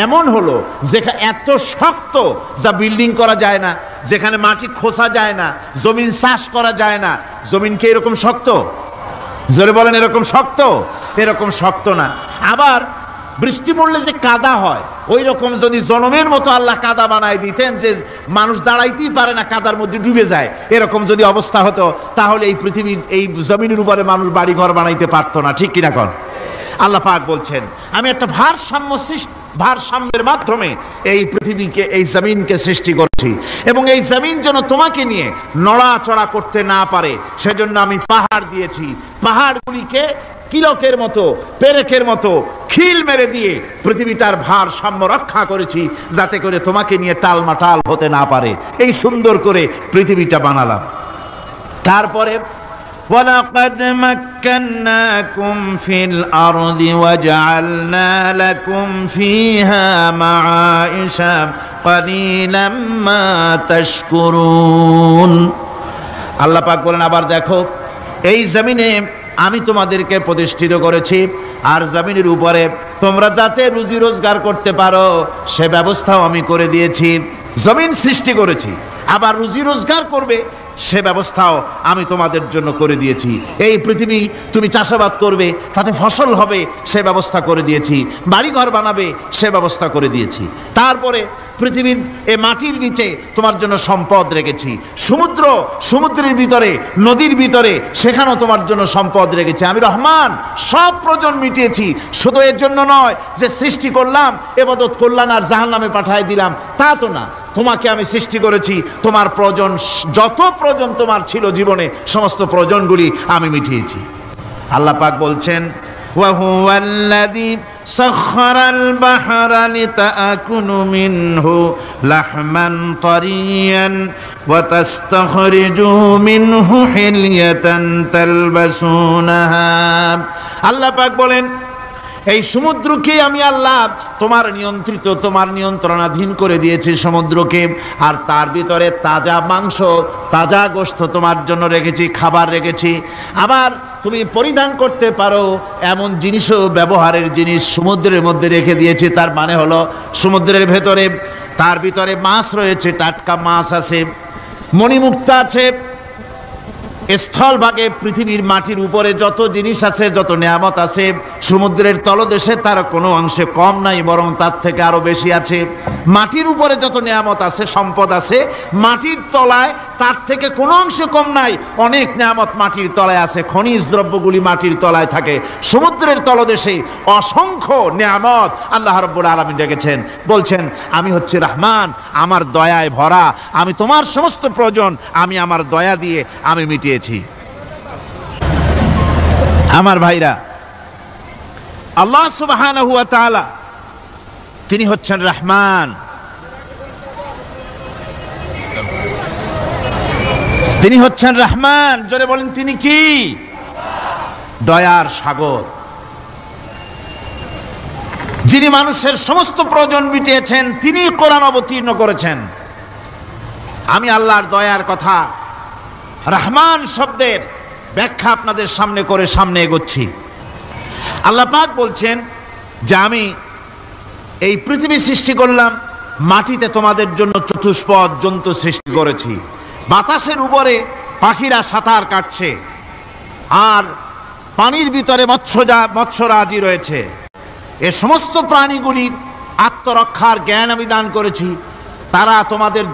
এমন হলো যেখানে এত শক্ত যা বিল্ডিং করা যায় না, যেখানে মাটি খোসা যায় না, জমিন চাষ করা যায় না। জমিনকে এরকম শক্ত? জোরে বলেন, এরকম শক্ত? এরকম শক্ত না। আবার বৃষ্টি পড়লে যে কাদা হয়, ওই রকম যদি জনমের মতো আল্লাহ কাদা বানায় দিতেন যে মানুষ দাঁড়াইতেই পারে না, কাদার মধ্যে ডুবে যায়, এরকম যদি অবস্থা হতো তাহলে এই পৃথিবীর এই জমিনের উপরে মানুষ বাড়ি ঘর বানাইতে পারতো না। ঠিক কিনা কন? আল্লাহ পাক বলছেন আমি একটা ভারসাম্যের মাধ্যমে এই পৃথিবীকে, এই জমিনকে সৃষ্টি করছি, এবং এই জমিন যেন তোমাকে নিয়ে নড়াচড়া করতে না পারে সেজন্য আমি পাহাড় দিয়েছি। পাহাড়গুলিকে কিলকের মতো, পেরেকের মতো খিল মেরে দিয়ে পৃথিবীটার ভারসাম্য রক্ষা করেছি, যাতে করে তোমাকে নিয়ে টালমাটাল হতে না পারে। এই সুন্দর করে পৃথিবীটা বানালাম। তারপরে وَلَقَدْ مَكَّنَّاكُمْ فِي الْأَرْضِ وَجَعَلْنَا لَكُمْ فِيهَا مَعَائِشَ قَلِيلًا مَا تَشْكُرُونَ। আল্লাহ পাক বলেন আবার দেখো, এই জমিনে আমি তোমাদেরকে প্রতিষ্ঠিত করেছি, আর জমিনের উপরে তোমরা যাতে রুজি রোজগার করতে পারো সে ব্যবস্থাও আমি করে দিয়েছি। জমিন সৃষ্টি করেছি, আবার রুজি রোজগার করবে সে ব্যবস্থাও আমি তোমাদের জন্য করে দিয়েছি। এই পৃথিবী তুমি চাষাবাদ করবে, তাতে ফসল হবে সে ব্যবস্থা করে দিয়েছি, বাড়িঘর বানাবে সে ব্যবস্থা করে দিয়েছি। তারপরে পৃথিবীর এ মাটির নিচে তোমার জন্য সম্পদ রেখেছি, সমুদ্র, সমুদ্রের ভিতরে, নদীর ভিতরে, সেখানেও তোমার জন্য সম্পদ রেখেছি। আমি রহমান সব প্রয়োজন মিটিয়েছি। শুধু এর জন্য নয় যে সৃষ্টি করলাম, ইবাদত করলাম আর জাহান্নামে পাঠিয়ে দিলাম, তা তো না। তোমাকে আমি সৃষ্টি করেছি, তোমার প্রয়োজন, যত প্রয়োজন তোমার ছিল জীবনে, সমস্ত প্রয়োজনগুলি আমি মিটিয়েছি। আল্লাহ পাক বলছেন وَهُوَ الَّذِي سَخَّرَ الْبَحْرَ لِتَأْكُلُوا مِنْهُ لَحْمًا طَرِيًّا وَتَسْتَخْرِجُوا مِنْهُ حِلْيَةً تَلْبَسُونَهَا। আল্লাহ পাক বলেন এই সমুদ্রকে আমি আল্লাহ তোমার নিয়ন্ত্রিত, তোমার নিয়ন্ত্রণাধীন করে দিয়েছি সমুদ্রকে, আর তার ভিতরে তাজা মাংস, তাজা গোশত তোমার জন্য রেখেছি, খাবার রেখেছি। আবার তুমি পরিধান করতে পারো এমন জিনিসও, ব্যবহারের জিনিস সমুদ্রের মধ্যে রেখে দিয়েছি। তার মানে হলো সমুদ্রের ভেতরে, তার ভিতরে মাছ রয়েছে, টাটকা মাছ আছে, মণিমুক্তা আছে। স্থলভাগে পৃথিবীর মাটির উপরে যত জিনিস আছে, যত নিয়ামত আছে, সমুদ্রের তলদেশে তার কোনো অংশে কম নাই, বরং তার থেকে আরো বেশি আছে। মাটির উপরে যত নিয়ামত আছে, সম্পদ আছে, মাটির তলায় তার থেকে কোনো অংশে কম নাই। অনেক নিয়ামত মাটির তলায় আছে, খনিজ দ্রব্যগুলি মাটির তলায় থাকে। সমুদ্রের তলদেশে অসংখ্য নিয়ামত আল্লাহ রাব্বুল আলামিন রেখেছেন। বলছেন আমি হচ্ছে রহমান, আমার দয়ায় ভরা, আমি তোমার সমস্ত প্রয়োজন আমি আমার দয়া দিয়ে আমি মিটিয়েছি। আমার ভাইরা, আল্লাহ সুবহানাহু ওয়া তাআলা তিনি হচ্ছেন রহমান, তিনি হচ্ছেন রহমান। জোরে বলেন তিনি কি? দয়ার সাগর, যিনি মানুষের সমস্ত প্রয়োজন মিটিয়েছেন, তিনি কোরআন অবতীর্ণ করেছেন। আমি আল্লাহর দয়ার কথা, রহমান শব্দের ব্যাখ্যা আপনাদের সামনে করে সামনে এগোচ্ছি। আল্লাহ পাক বলছেন যে আমি এই পৃথিবী সৃষ্টি করলাম, মাটিতে তোমাদের জন্য চতুষ্পদ জন্তু সৃষ্টি করেছি, বাতাসের উপরে পাখিরা সাঁতার কাটছে, আর পানির ভিতরে মৎস্যরাজি রয়েছে। এ সমস্ত প্রাণীগুলির আত্মরক্ষার জ্ঞান আমি দান করেছি, তারা তোমাদের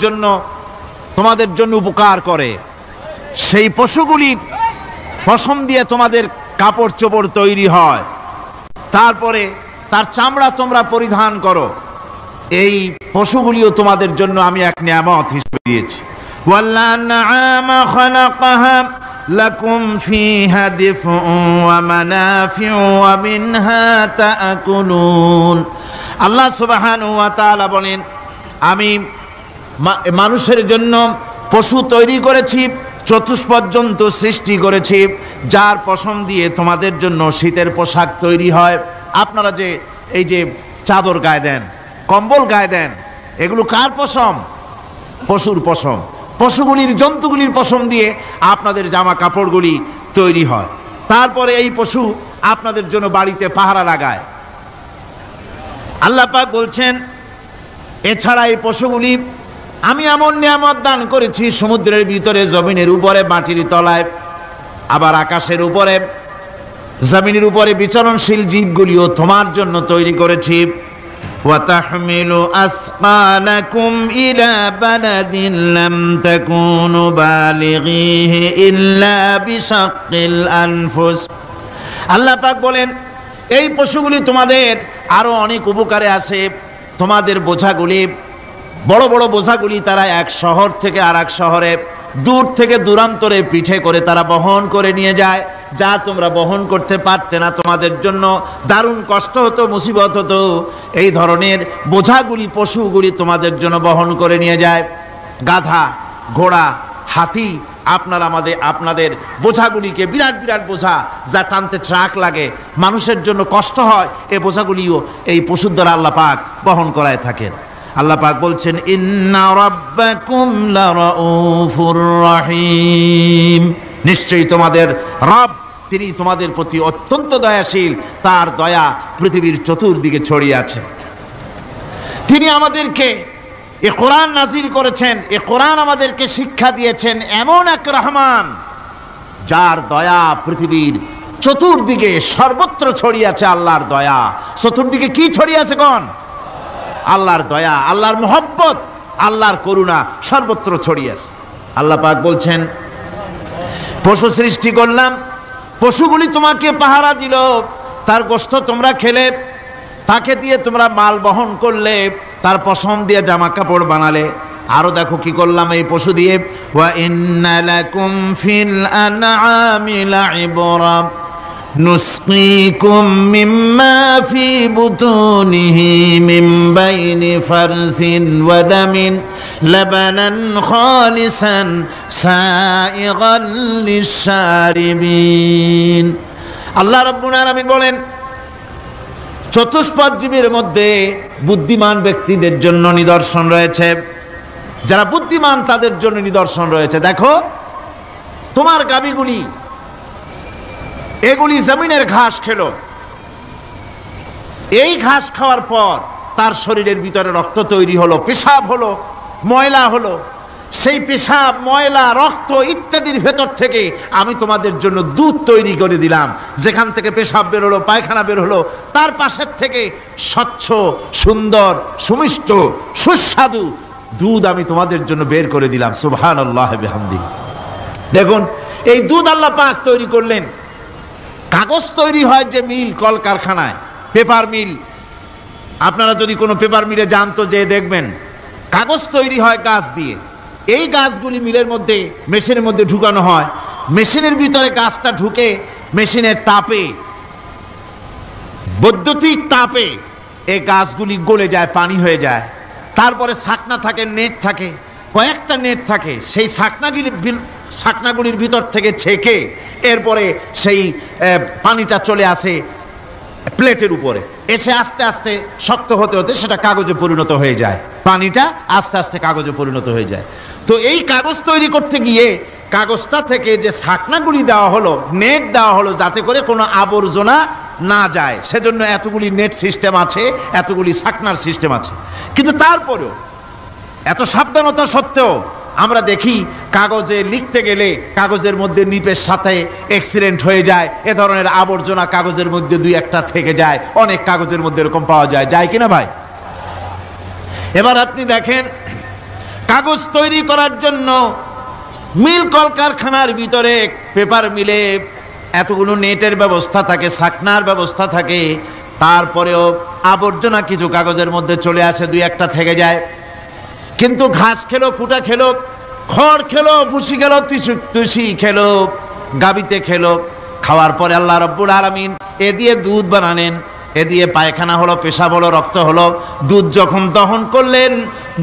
জন্য উপকার করে। সেই পশুগুলির পশম দিয়ে তোমাদের কাপড় চোপড় তৈরি হয়, তারপরে তার চামড়া তোমরা পরিধান করো। এই পশুগুলিও তোমাদের জন্য আমি এক নিয়ামত হিসেবে দিয়েছি। وَالْأَنْعَامَ خَلَقَهَا لَكُمْ فِيهَا دِفْءٌ وَمَنَافِعُ وَمِنْهَا تَأْكُلُونَ। আল্লাহ সুবহানাহু ওয়া তাআলা বলেন, আমি মানুষের জন্য পশু তৈরি করেছি, চতুষ্পদ জন্তু সৃষ্টি করেছি, যার পশম দিয়ে তোমাদের জন্য শীতের পোশাক তৈরি হয়। আপনারা যে এই যে চাদর গায়ে দেন, কম্বল গায়ে দেন, এগুলো কার পশম? পশুর পশম। পশুগুলির, জন্তুগুলির পশম দিয়ে আপনাদের জামা কাপড়গুলি তৈরি হয়। তারপরে এই পশু আপনাদের জন্য বাড়িতে পাহারা লাগায়। আল্লাহ পাক বলছেন, এছাড়া এই পশুগুলি আমি এমন নিয়ামত দান করেছি, সমুদ্রের ভিতরে, জমিনের উপরে, মাটির তলায়, আবার আকাশের উপরে, জমিনের উপরে বিচরণশীল জীবগুলিও তোমার জন্য তৈরি করেছি। وَتَحْمِلُ أَثْقَالَكُمْ إِلَى بَلَدٍ لَمْ تَكُونُوا بَالِغِيهِ إِلَّا بِشَقِّ الْأَنفُسِ। আল্লাহ পাক বলেন, এই পশুগুলি তোমাদের আরো অনেক উপকারে আছে। তোমাদের বোঝাগুলি, বড় বড় বোঝাগুলি তারা এক শহর থেকে আর এক শহরে, দূর থেকে দূরান্তরে পিঠে করে তারা বহন করে নিয়ে যায়, যা তোমরা বহন করতে পারতে না। তোমাদের জন্য দারুণ কষ্ট হতো, মুসিবত হতো। এই ধরনের বোঝাগুলি, পশুগুলি তোমাদের জন্য বহন করে নিয়ে যায়। গাধা, ঘোড়া, হাতি আপনাদের বোঝাগুলিকে, বিরাট বিরাট বোঝা যা টানতে ট্রাক লাগে, মানুষের জন্য কষ্ট হয়, এই বোঝাগুলিও এই পশুর দ্বারা আল্লাহ পাক বহন করায় থাকেন। আল্লাহ পাক বলছেন, ইন্না রাব্বাকুম লারাউফুর রহিম। নিশ্চয়ই তোমাদের রব, তিনি তোমাদের প্রতি অত্যন্ত দয়াশীল, তার দয়া পৃথিবীর চতুর্দিকে ছড়িয়ে আছে। তিনি আমাদেরকে এ কোরআন নাজিল করেছেন, এ কোরআন আমাদেরকে শিক্ষা দিয়েছেন এমন এক রহমান, যার দয়া পৃথিবীর চতুর্দিকে সর্বত্র ছড়িয়ে আছে। আল্লাহর দয়া চতুর্দিকে কি ছড়িয়ে আছে? কোন? আল্লাহর দয়া, আল্লাহর মোহব্বত, আল্লাহর করুণা সর্বত্র ছড়িয়ে আছে। আল্লাহ পাক বলছেন, পশু সৃষ্টি করলাম, পশুগুলি তোমাকে পাহারা দিল, তার গোশত তোমরা খেলে, তাকে দিয়ে তোমরা মাল বহন করলে, তার পশম দিয়ে জামা কাপড় বানালে। আরো দেখো কি করলাম এই পশু দিয়ে, ওয়া ইন্না লাকুম ফিল আনআমি লাইবরা নুসকিকুম মিম্মা ফি বুতুনিহি মিন বাইনি ফারসিন ওয়া দামিন লাবানান খালিসান সাইগান লিশ-শারিবিন। আল্লাহ রাব্বুল আলামিন বলেন, চতুষ্পদ জীবের মধ্যে বুদ্ধিমান ব্যক্তিদের জন্য নিদর্শন রয়েছে। যারা বুদ্ধিমান তাদের জন্য নিদর্শন রয়েছে। দেখো, তোমার গাভীগুলি, এগুলি জমিনের ঘাস খেলো, এই ঘাস খাওয়ার পর তার শরীরের ভিতরে রক্ত তৈরি হলো, পেশাব হলো, ময়লা হলো। সেই পেশাব, ময়লা, রক্ত ইত্যাদির ভেতর থেকে আমি তোমাদের জন্য দুধ তৈরি করে দিলাম। যেখান থেকে পেশাব বের হলো, পায়খানা বের হলো, তার পাশের থেকে স্বচ্ছ, সুন্দর, সুমিষ্ট, সুস্বাদু দুধ আমি তোমাদের জন্য বের করে দিলাম। সুবহানাল্লাহ বিহামদিহি। দেখুন, এই দুধ আল্লাহ পাক তৈরি করলেন। কাগজ তৈরি হয় যে মিল, কলকারখানায়, পেপার মিল। আপনারা যদি কোনো পেপার মিলে যান তো যে দেখবেন, কাগজ তৈরি হয় গাছ দিয়ে। এই গাছগুলি মিলের মধ্যে, মেশিনের মধ্যে ঢুকানো হয়। মেশিনের ভিতরে গাছটা ঢুকে মেশিনের তাপে, বৈদ্যুতিক তাপে এই গাছগুলি গলে যায়, পানি হয়ে যায়। তারপরে ছাকনা থাকে, নেট থাকে, কয়েকটা নেট থাকে। সেই ছাকনাগুলির ভিতর থেকে ছেঁকে এরপরে সেই পানিটা চলে আসে প্লেটের উপরে। এসে আস্তে আস্তে শক্ত হতে হতে সেটা কাগজে পরিণত হয়ে যায়, পানিটা আস্তে আস্তে কাগজে পরিণত হয়ে যায়। তো এই কাগজ তৈরি করতে গিয়ে কাগজটা থেকে যে ছাকনাগুলি দেওয়া হলো, নেট দেওয়া হলো, যাতে করে কোনো আবর্জনা না যায়, সেজন্য এতগুলি নেট সিস্টেম আছে, এতগুলি ছাকনার সিস্টেম আছে। কিন্তু তারপরেও এত সাবধানতা সত্ত্বেও আমরা দেখি কাগজে লিখতে গেলে কাগজের মধ্যে নিপের সাথে অ্যাক্সিডেন্ট হয়ে যায়, এ ধরনের আবর্জনা কাগজের মধ্যে দুই একটা থেকে যায়, অনেক কাগজের মধ্যে এরকম পাওয়া যায়, যায় কিনা ভাই? এবার আপনি দেখেন, কাগজ তৈরি করার জন্য মিল কলকারখানার ভিতরে পেপার মিলে এতগুলো নেটের ব্যবস্থা থাকে, ছাকনার ব্যবস্থা থাকে, তারপরেও আবর্জনা কিছু কাগজের মধ্যে চলে আসে, দুই একটা থেকে যায়। কিন্তু ঘাস খেলো, কুটা খেলো, খড় খেলো, ভুসি খেলো, তুষি খেলো, গাবিতে খেলো, খাওয়ার পরে আল্লাহ রাব্বুল আলামিন এ দিয়ে দুধ বানালেন, এ দিয়ে পায়খানা হলো, পেশাব হলো, রক্ত হলো। দুধ যখন দহন করলেন,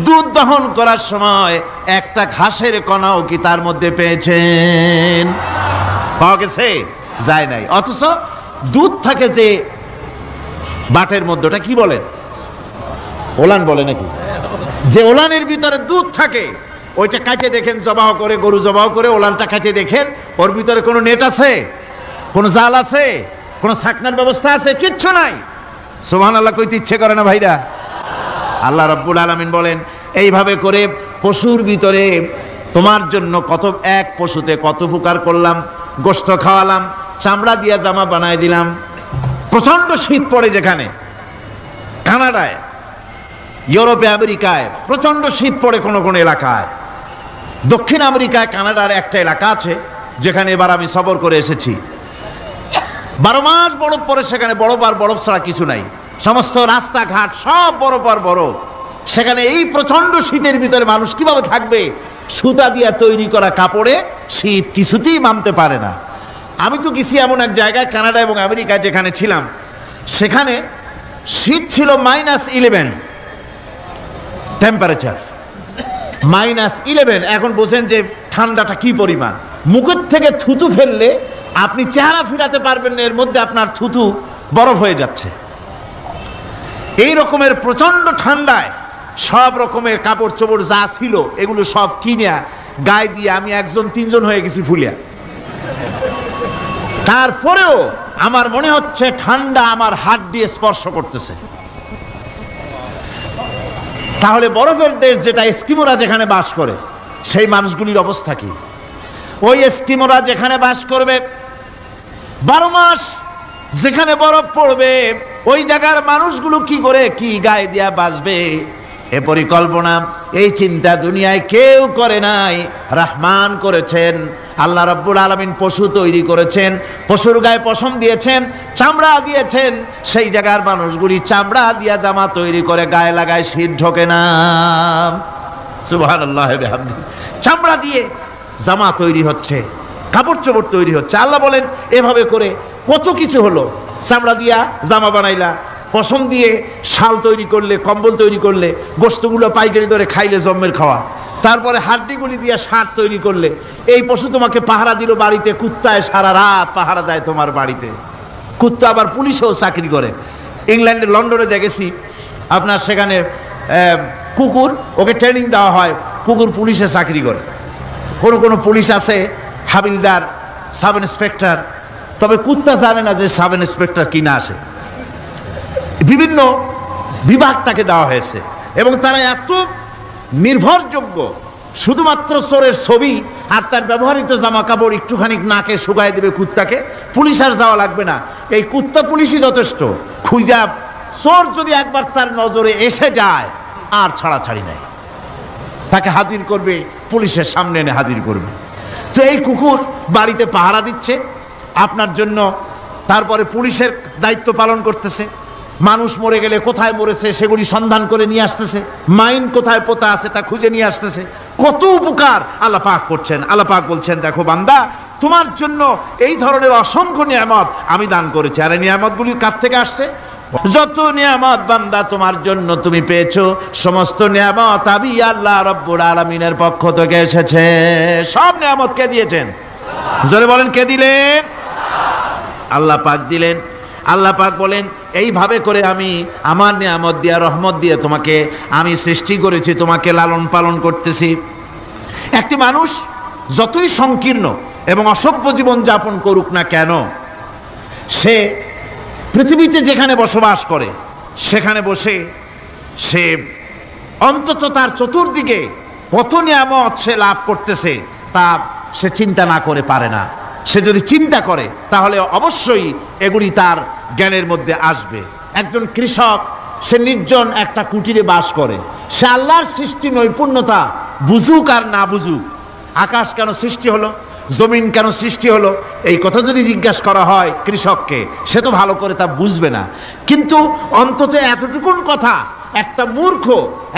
দুধ দহন করার সময় একটা ঘাসের কণাও কি তার মধ্যে পেয়েছেন? পাওয়া গেছে? যায় নাই। অথচ দুধ থাকে যে বাটের মধ্যে, ওটা কি বলেন? ওলান বলে নাকি? যে ওলানের ভিতরে দুধ থাকে, ওইটা কাটে দেখেন, জবাহ করে, গরু জবাহ করে ওলানটা কাটে দেখেন, ওর ভিতরে কোনো নেট আছে, কোনো জাল আছে, কোনো ছাকনার ব্যবস্থা আছে? কিচ্ছু নাই। সুবহানাল্লাহ কইতে ইচ্ছে করে না ভাইরা? আল্লাহ রাব্বুল আলামিন বলেন, এইভাবে করে পশুর ভিতরে তোমার জন্য কত, এক পশুতে কত উপকার করলাম, গোশত খাওয়ালাম, চামড়া দিয়া জামা বানায় দিলাম। প্রচন্ড শীত পড়ে যেখানে, কানাডায়, ইউরোপে, আমেরিকায় প্রচন্ড শীত পড়ে কোন কোন এলাকায়। দক্ষিণ আমেরিকায় কানাডার একটা এলাকা আছে যেখানে এবার আমি সফর করে এসেছি। 12 মাস বরফ পড়ে সেখানে, বরফ আর বরফ ছাড়া কিছু নাই, সমস্ত রাস্তাঘাট সব বরফ আর বরফ। সেখানে এই প্রচন্ড শীতের ভিতরে মানুষ কিভাবে থাকবে? সুতা দিয়া তৈরি করা কাপড়ে শীত কিছুতেই মানতে পারে না। আমি তো গেছি এমন এক জায়গায়, কানাডা এবং আমেরিকায় যেখানে ছিলাম, সেখানে শীত ছিল -11 টেম্পারেচার, -11। এখন বোঝেন যে ঠান্ডাটা কি পরিমাণ। মুখের থেকে থুতু ফেললে আপনি চেহারা ফিরাতে পারবেন না, এর মধ্যে আপনার থুতু বরফ হয়ে যাচ্ছে। এই রকমের প্রচন্ড ঠান্ডায় সব রকমের কাপড় চোপড় যা ছিল এগুলো সব কিনে গায়ে দিয়ে আমি 1-3 হয়ে গেছি ফুলিয়া। তারপরেও আমার মনে হচ্ছে ঠান্ডা আমার হাত দিয়ে স্পর্শ করতেছে। তাহলে বরফের দেশ যেটা, এস্কিমোরা যেখানে বাস করে, সেই মানুষগুলির অবস্থা কি? ওই এস্কিমোরা যেখানে বাস করবে, 12 মাস যেখানে বরফ পড়বে, ওই জায়গার মানুষগুলো কি করে, কি গায়ে দিয়া বাঁচবে? এ পরিকল্পনা, এই চিন্তা দুনিয়ায় কেউ করে নাই, রহমান করেছেন। আল্লাহ রাব্বুল আলামিন পশু তৈরি করেছেন, পশুর গায়ে পশম দিয়েছেন, চামড়া দিয়েছেন। সেই জায়গার মানুষগুলি চামড়া দিয়া জামা তৈরি করে গায়ে লাগায়, শীত ঢোকে না। সুবহানাল্লাহ বিহামদিহি। চামড়া দিয়ে জামা তৈরি হচ্ছে, কাপড় চোপড় তৈরি হচ্ছে। আল্লাহ বলেন, এভাবে করে কত কিছু হলো। চামড়া দিয়া জামা বানাইলা, পশম দিয়ে শাল তৈরি করলে, কম্বল তৈরি করলে, গোশতগুলো পাইকারি দরে খাইলে জম্মের খাওয়া। তারপরে হাড্ডিগুলি দিয়ে শার্ট তৈরি করলে, এই পশু তোমাকে পাহারা দিল বাড়িতে, কুত্তায় সারা রাত পাহারা দেয় তোমার বাড়িতে। কুত্তা আবার পুলিশেও চাকরি করে। ইংল্যান্ডে, লন্ডনে দেখেছি আপনার, সেখানে কুকুর, ওকে ট্রেনিং দেওয়া হয়, কুকুর পুলিশে চাকরি করে। কোনো কোনো পুলিশ আছে হাবিলদার, সাব ইন্সপেক্টর, তবে কুত্তা জানে না যে সাব ইন্সপেক্টর কিনা আসে। বিভিন্ন বিভাগ তাকে দেওয়া হয়েছে এবং তারা এত নির্ভরযোগ্য, শুধুমাত্র চোরের ছবি আর তার ব্যবহৃত জামা কাপড় একটুখানি নাকে শুকায় দেবে কুত্তাকে, পুলিশ আর যাওয়া লাগবে না। এই কুত্তা পুলিশই যথেষ্ট। খুঁজা চোর যদি একবার তার নজরে এসে যায়, আর ছাড়াছাড়ি নাই, তাকে হাজির করবে, পুলিশের সামনে এনে হাজির করবে। তো এই কুকুর বাড়িতে পাহারা দিচ্ছে আপনার জন্য, তারপরে পুলিশের দায়িত্ব পালন করতেছে। মানুষ মরে গেলে কোথায় মরেছে সেগুলি সন্ধান করে নিয়ে আসতেছে, মাইন কোথায় পোতা আছে তা খুঁজে নিয়ে আসতেছে। কত উপকার আল্লাহ পাক করছেন। আল্লাহ পাক বলছেন, দেখো বান্দা, তোমার জন্য এই ধরনের অসংখ্য নিয়ামত আমি দান করেছি। আর এই নিয়ামতগুলি কার থেকে আসছে? যত নিয়ামত বান্দা তোমার জন্য তুমি পেয়েছো, সমস্ত নিয়ামত আমি আল্লাহ রাব্বুল আলামিনের পক্ষ থেকে এসেছে। সব নিয়ামত কে দিয়েছেন? জোরে বলেন, কে দিলেন? আল্লাহ পাক দিলেন। আল্লাহ পাক বলেন এইভাবে করে আমি আমার নিয়ামত দিয়া রহমত দিয়ে তোমাকে আমি সৃষ্টি করেছি, তোমাকে লালন পালন করতেছি। একটি মানুষ যতই সংকীর্ণ এবং অসভ্য জীবন যাপন করুক না কেন, সে পৃথিবীতে যেখানে বসবাস করে সেখানে বসে সে অন্তত তার চতুর্দিকে কত নিয়ামত সে লাভ করতেছে তা সে চিন্তা না করে পারে না। সে যদি চিন্তা করে তাহলে অবশ্যই এগুলি তার জ্ঞানের মধ্যে আসবে। একজন কৃষক, সে নির্জন একটা কুটিরে বাস করে, সে আল্লাহর সৃষ্টি নৈপুণ্যতা বুঝুক আর না বুঝুক, আকাশ কেন সৃষ্টি হলো, জমিন কেন সৃষ্টি হলো, এই কথা যদি জিজ্ঞাসা করা হয় কৃষককে, সে তো ভালো করে তা বুঝবে না। কিন্তু অন্তত এতটুকুন কথা একটা মূর্খ,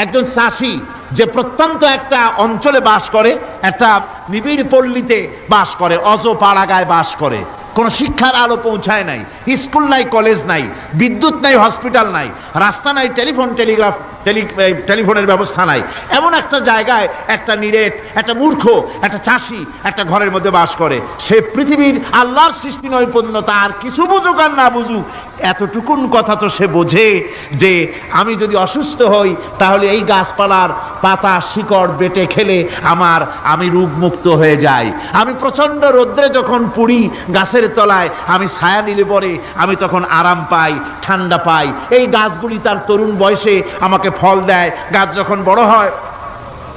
একজন চাষি যে প্রত্যন্ত একটা অঞ্চলে বাস করে, একটা নিবিড় পল্লীতে বাস করে, অজ পাড়াগায় বাস করে, কোনো শিক্ষার আলো পৌঁছায় নাই, স্কুল নাই, কলেজ নাই, বিদ্যুৎ নাই, হসপিটাল নাই, রাস্তা নাই, টেলিফোনের ব্যবস্থা নাই, এমন একটা জায়গায় একটা নিরেট, একটা মূর্খ, একটা চাষি একটা ঘরের মধ্যে বাস করে। সে পৃথিবীর আল্লাহর সৃষ্টি নৈপুণ্যতা আর কিছু বুঝুক আর না বুঝুক, এতটুকুন কথা তো সে বোঝে যে আমি যদি অসুস্থ হই তাহলে এই গাছপালার পাতা শিকড় বেটে খেলে আমি রোগমুক্ত হয়ে যাই। আমি প্রচণ্ড রৌদ্রে যখন পুড়ি গাছের তলায়, আমি ছায়া নিলে পরে আমি তখন আরাম পাই, ঠান্ডা পাই। এই গাছগুলি তার তরুণ বয়সে আমাকে ফল দেয়, গাছ যখন বড় হয়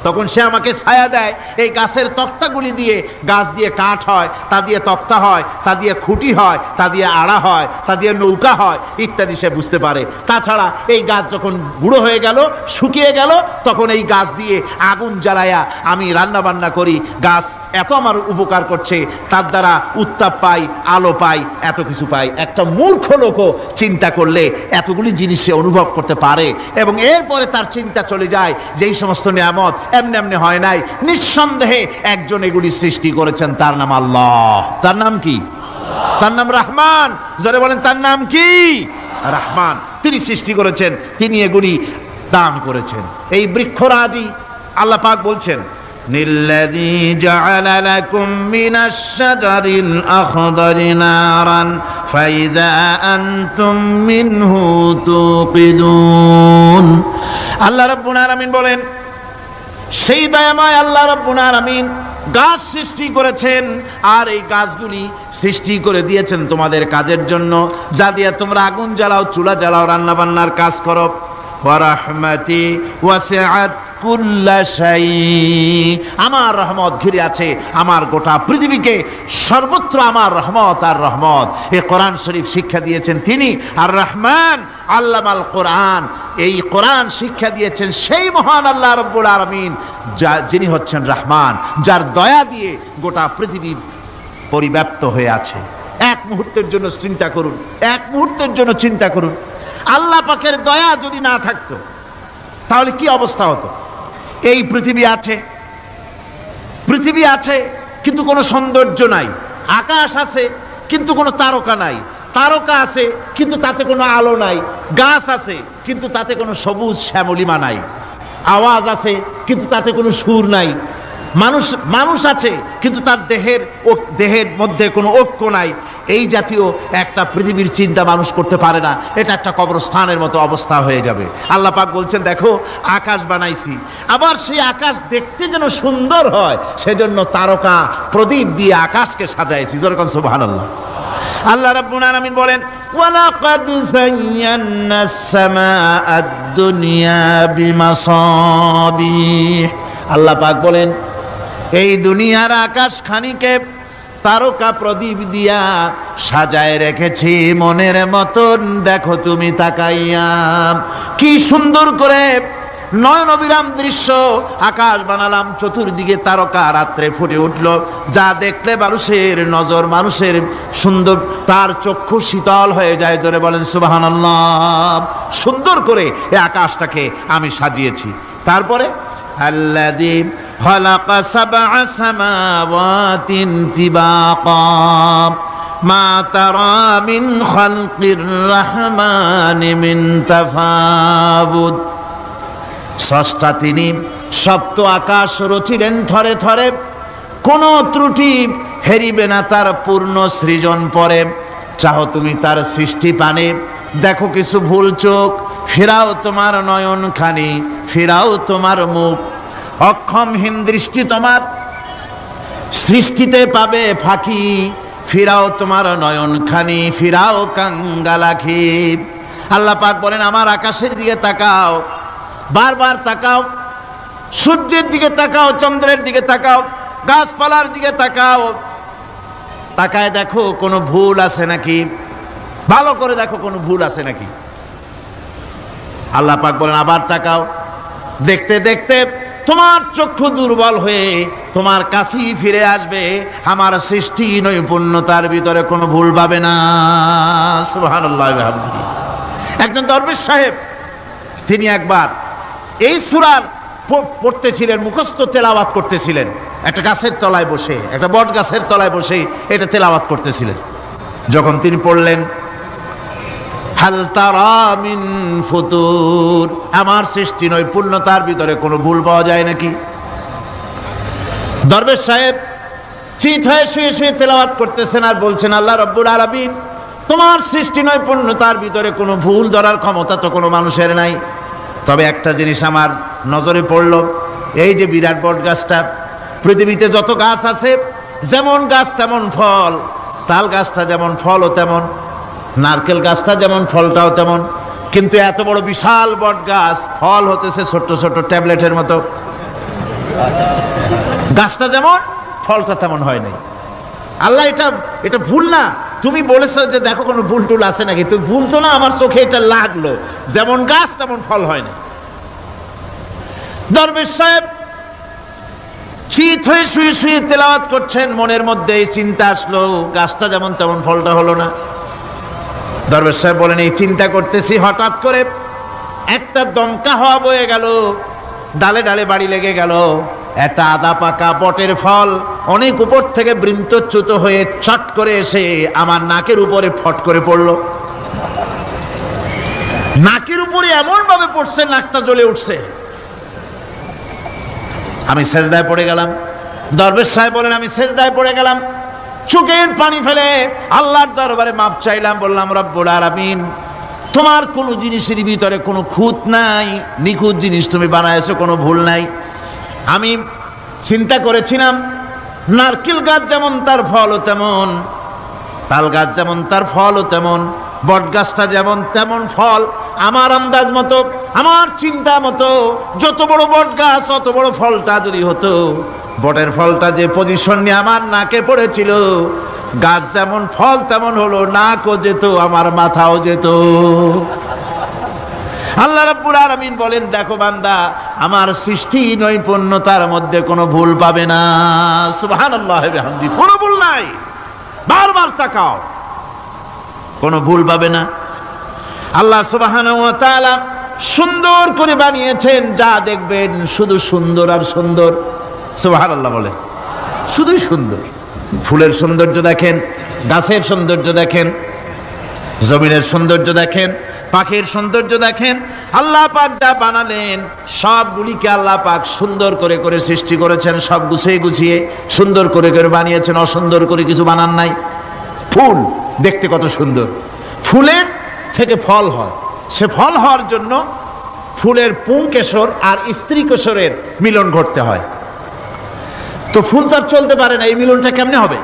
তখন সে আমাকে ছায়া দেয়। এই গাছের তক্তাগুলি দিয়ে, গাছ দিয়ে কাঠ হয়, তা দিয়ে তক্তা হয়, তা দিয়ে খুঁটি হয়, তা দিয়ে আড়া হয়, তা দিয়ে নৌকা হয় ইত্যাদি সে বুঝতে পারে। তাছাড়া এই গাছ যখন বুড়ো হয়ে গেল, শুকিয়ে গেল, তখন এই গাছ দিয়ে আগুন জ্বালায়া আমি রান্না বান্না করি, গাছ এত আমার উপকার করছে, তার দ্বারা উত্তাপ পাই, আলো পাই, এত কিছু পাই। একটা মূর্খ লোকও চিন্তা করলে এতগুলি জিনিস সে অনুভব করতে পারে, এবং এরপরে তার চিন্তা চলে যায় যে এই সমস্ত নিয়ামত এমনি এমনি হয় নাই, নিঃসন্দেহে একজন এগুলি সৃষ্টি করেছেন, তার নাম আল্লাহ। তার নাম কি? তার নাম রহমান। যারা বলেন তার নাম কি? রহমান। তিনি সৃষ্টি করেছেন, তিনি এগুলি দান করেছেন। এই বৃক্ষরাজি আল্লাহ পাক বলছেন নিল্লাযী জাআলা লাকুম মিনাশ শাজারিল আখদারি নারান ফাইযা আনতুম মিনহু তুকিদুন। আল্লাহ রাব্বুল আলামিন বলেন, সেই দয়াময় আল্লাহ রাব্বুল আলামিন গাছ সৃষ্টি করেছেন, আর এই গাছগুলি সৃষ্টি করে দিয়েছেন তোমাদের কাজের জন্য, যা দিয়ে তোমরা আগুন জ্বালাও, চুলা জ্বালাও, রান্না বান্নার কাজ করো। ওয়া রাহমাতি ওয়াসিআত কুল্লা শাই, আমার রহমত ঘিরে আছে আমার গোটা পৃথিবীকে, সর্বত্র আমার রহমত আর রহমত। এই কোরআন শরীফ শিক্ষা দিয়েছেন তিনি আর রহমান আল্লামাল কোরআন। এই কোরআন শিক্ষা দিয়েছেন সেই মহান আল্লাহ রাব্বুল আলামিন, যিনি হচ্ছেন রহমান, যার দয়া দিয়ে গোটা পৃথিবী পরিব্যাপ্ত হয়ে আছে। এক মুহূর্তের জন্য চিন্তা করুন, এক মুহূর্তের জন্য চিন্তা করুন, আল্লাহ পাকের দয়া যদি না থাকতো তাহলে কি অবস্থা হতো? এই পৃথিবী আছে কিন্তু কোনো সৌন্দর্য নাই, আকাশ আছে কিন্তু কোনো তারকা নাই, তারকা আছে কিন্তু তাতে কোনো আলো নাই, গাছ আছে কিন্তু তাতে কোনো সবুজ শ্যামলিমা নাই, আওয়াজ আছে কিন্তু তাতে কোনো সুর নাই, মানুষ আছে কিন্তু তার দেহের মধ্যে কোনো ঐক্য নাই। এই জাতীয় একটা পৃথিবীর চিন্তা মানুষ করতে পারে না, এটা একটা কবরস্থানের মতো অবস্থা হয়ে যাবে। আল্লাহ পাক বলছেন দেখো আকাশ বানাইছি, আবার সেই আকাশ দেখতে যেন সুন্দর হয় সেজন্য তারকা প্রদীপ দিয়ে আকাশকে সাজাইছি। যেরকম সুবহানাল্লাহ। আল্লাহ রাব্বুল আলামিন বলেন ওয়ালাকাদ যায়্যানাস সামাআদ দুনিয়া বিমাসাবিহ। আল্লাহ পাক বলেন এই দুনিয়ার আকাশ খানিকে তারকা প্রদীপ দিয়া সাজায় রেখেছি মনের মতন, দেখো তুমি তাকাইয়া কি সুন্দর করে নয়ন অবিরাম দৃশ্য আকাশ বানালাম, চতুর্দিকে তারকা রাত্রে ফুটে উঠল, যা দেখলে মানুষের নজর, মানুষের সুন্দর, তার চক্ষু শীতল হয়ে যায়। জোরে বলেন সুবহানাল্লাহ। সুন্দর করে এই আকাশটাকে আমি সাজিয়েছি। তারপরে আল্লাযী খালাকা সাবআ সামাওয়াতিন তিবাকা মা তারা মিন খালকির রহমানি মিন তাফাবুত। স্রষ্টা তিনি সপ্ত আকাশ রচিলেন থরে থরে, কোনো ত্রুটি হেরিবে না তার পূর্ণ সৃজন পরে। চাহো তুমি তার সৃষ্টি পানে, দেখো কিছু ভুল চোখ, ফেরাও তোমার নয়ন খানি, ফেরাও তোমার মুখ। অক্ষমহীন দৃষ্টি তোমার সৃষ্টিতে পাবে ফাঁকি, ফিরাও তোমার নয়ন খানি, ফিরাও কাঙ্গালাখি। আল্লাহ পাক বলেন আমার আকাশের দিকে তাকাও, বারবার তাকাও, সূর্যের দিকে তাকাও, চন্দ্রের দিকে তাকাও, গাছপালার দিকে তাকাও, তাকায় দেখো কোনো ভুল আছে নাকি, ভালো করে দেখো কোনো ভুল আছে নাকি। আল্লাহ পাক বলেন আবার তাকাও, দেখতে দেখতে তোমার চক্ষু দুর্বল হয়ে তোমার কাছেই ফিরে আসবে, আমার সৃষ্টি নৈপুণ্যতার ভিতরে কোনো ভুল পাবে না। সুবহানাল্লাহ। একজন দরবেশ সাহেব তিনি একবার এই সূরার পড়তেছিলেন, মুখস্থ তেলাওয়াত করতেছিলেন, একটা গাছের তলায় বসে, একটা বট গাছের তলায় বসে এটা তেলাওয়াত করতেছিলেন। যখন তিনি পড়লেন হাল তারা মিন ফুতুর, আমার সৃষ্টি নৈপুণ্যতার ভিতরে কোনো ভুল পাওয়া যায় নাকি। দরবেশ সাহেব চিত হয়ে শুয়ে শুয়ে তেলাওয়াত করতেছেন আর বলছেন আল্লাহ রাব্বুল আলামিন, তোমার সৃষ্টি নৈপুণ্যতার ভিতরে কোনো ভুল ধরার ক্ষমতা তো কোনো মানুষের নাই। তবে একটা জিনিস আমার নজরে পড়ল, এই যে বিরাট বট গাছটা, পৃথিবীতে যত গাছ আছে যেমন গাছ তেমন ফল, তাল গাছটা যেমন ফলও তেমন, নারকেল গাছটা যেমন ফলটাও তেমন, কিন্তু এত বড় বিশাল বট গাছ ফল হতেছে ছোট্ট ছোট্ট ট্যাবলেটের মতো। গাছটা যেমন ফলটা তেমন হয় নাই। আল্লাহ এটা ভুল না, তুমি বলেছো যে দেখো কোনো ভুল টুল আছে নাকি, তো ভুল তো না, আমার চোখে এটা লাগলো, যেমন গাছ তেমন ফল হয় না। দরবেশ সাহেব চিত হয়ে শুয়ে শুয়ে তেলাওয়াত করছেন, মনের মধ্যে এই চিন্তা আসলো গাছটা যেমন তেমন ফলটা হলো না। দরবেশ সাহেব বলেন এই চিন্তা করতেছি, হঠাৎ করে একটা দমকা হাওয়া বয়ে গেল, ডালে ডালে বাড়ি লেগে গেল, একটা আদা পাকা বটের ফল অনেক উপর থেকে বৃন্তচ্যুত হয়ে চট করে এসে আমার নাকের উপরে ফট করে পড়ল। নাকের উপরে এমন ভাবে পড়ছে নাকটা জ্বলে উঠছে। আমি সেজদায় পড়ে গেলাম। দরবেশ সাহেব বলেন আমি সেজদায় পড়ে গেলাম, চোখের পানি ফেলে আল্লাহর দরবারে মাপ চাইলাম, বললাম রব্বুল আলামিন, তোমার কোনো জিনিসের ভিতরে কোনো খুঁত নাই, নিখুঁত জিনিস তুমি বানাইছো, কোনো ভুল নাই। আমি চিন্তা করেছিলাম নারকেল গাছ যেমন তার ফলও তেমন, তাল গাছ যেমন তার ফলও তেমন, বট গাছটা যেমন তেমন ফল। আমার আন্দাজ মতো, আমার চিন্তা মতো যত বড় বট গাছ অত বড় ফলটা যদি হতো, বটের ফলটা যে পজিশন নিয়ে আমার নাকে পড়েছিল, গাছ যেমন ফল তেমন হলো, নাকও যেত, আমার মাথাও যেত। আল্লাহ রাব্বুল আলামিন বলেন দেখো বান্দা, আমার সৃষ্টি নৈপুণ্যতার মধ্যে কোনো ভুল পাবে না। সুবহানাল্লাহ বিহামদি, কোনো ভুল নাই, বারবার তাকাও, কোনো ভুল পাবে না। আল্লাহ সুবহানাহু ওয়া তাআলা সুন্দর করে বানিয়েছেন, যা দেখবেন শুধু সুন্দর আর সুন্দর। সুবহানাল্লাহ বলে, শুধুই সুন্দর। ফুলের সৌন্দর্য দেখেন, গাছের সৌন্দর্য দেখেন, জমিনের সৌন্দর্য দেখেন, পাখির সৌন্দর্য দেখেন। আল্লাহ পাক যা বানালেন সবগুলিকে আল্লাহ পাক সুন্দর করে করে সৃষ্টি করেছেন, সব গুছিয়ে গুছিয়ে সুন্দর করে করে বানিয়েছেন, অসুন্দর করে কিছু বানান নাই। ফুল দেখতে কত সুন্দর, ফুলের থেকে ফল হয়, সে ফল হওয়ার জন্য ফুলের পুংকেশর আর স্ত্রী কেশরের মিলন ঘটতে হয়। তো ফুল তো আর চলতে পারে না, এই মিলনটা কেমনে হবে?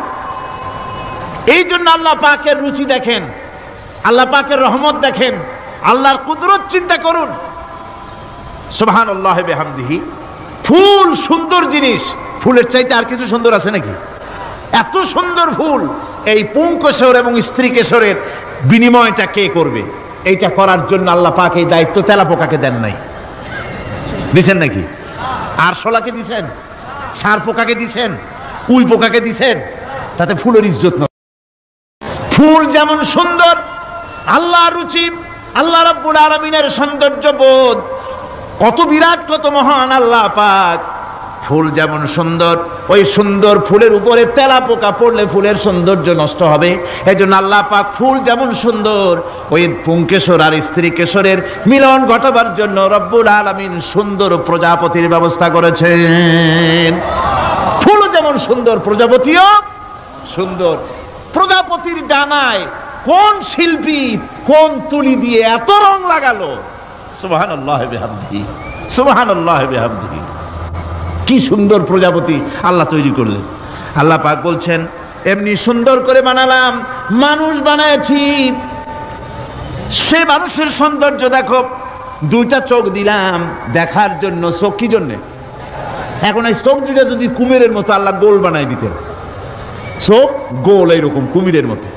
এই জন্য আল্লাহ পাকের রুচি দেখেন, আল্লাহ পাকের রহমত দেখেন, আল্লাহর কুদরত চিন্তা করুন। সুবহানাল্লাহ বিহামদিহি। ফুল সুন্দর জিনিস, ফুলের চাইতে আর কিছু সুন্দর আছে নাকি? এত সুন্দর ফুল, এই পুংকেশর এবং স্ত্রী কেশরের বিনিময়টা কে করবে? এইটা করার জন্য আল্লাহ পাক এই দায়িত্ব তেলাপোকাকে দেন নাই, দিছেন নাকি? আরশোলাকে দিছেন, সার পোকাকে দিছেন, উই পোকাকে দিছেন, তাতে ফুলের ইজ্জত নয়। ফুল যেমন সুন্দর, আল্লাহর রুচি, আল্লাহ রাব্বুল আলামিনের সৌন্দর্য বোধ কত বিরাট, কত মহান আল্লাহ পাক। ফুল যেমন সুন্দর, ওই সুন্দর ফুলের উপরে তেলাপোকা পড়লে ফুলের সৌন্দর্য নষ্ট হবে। এজন্য আল্লাহ পাক ফুল যেমন সুন্দর, ওই পুংকেশর আর স্ত্রী কেশরের মিলন ঘটাবার জন্য রব্বুল আলামিন সুন্দর প্রজাপতির ব্যবস্থা করেছেন। ফুলও যেমন সুন্দর, প্রজাপতিও সুন্দর। প্রজাপতির ডানায় কোন শিল্পী কোন তুলি দিয়ে এত রং লাগালো? সুবহানাল্লাহ বিহামদিহি, সুবহানাল্লাহ বিহামদিহি। কি সুন্দর প্রজাপতি আল্লাহ তৈরি করলেন। আল্লাহ পাক বলছেন এমনি সুন্দর করে বানালাম, মানুষ বানাইছি, সে মানুষের সৌন্দর্য দেখো। দুইটা চোখ দিলাম দেখার জন্য। চোখ কি জন্যে? এখন এই চোখ দুটা যদি কুমিরের মতো আল্লাহ গোল বানাই দিতেন, চোখ গোল এইরকম কুমিরের মতো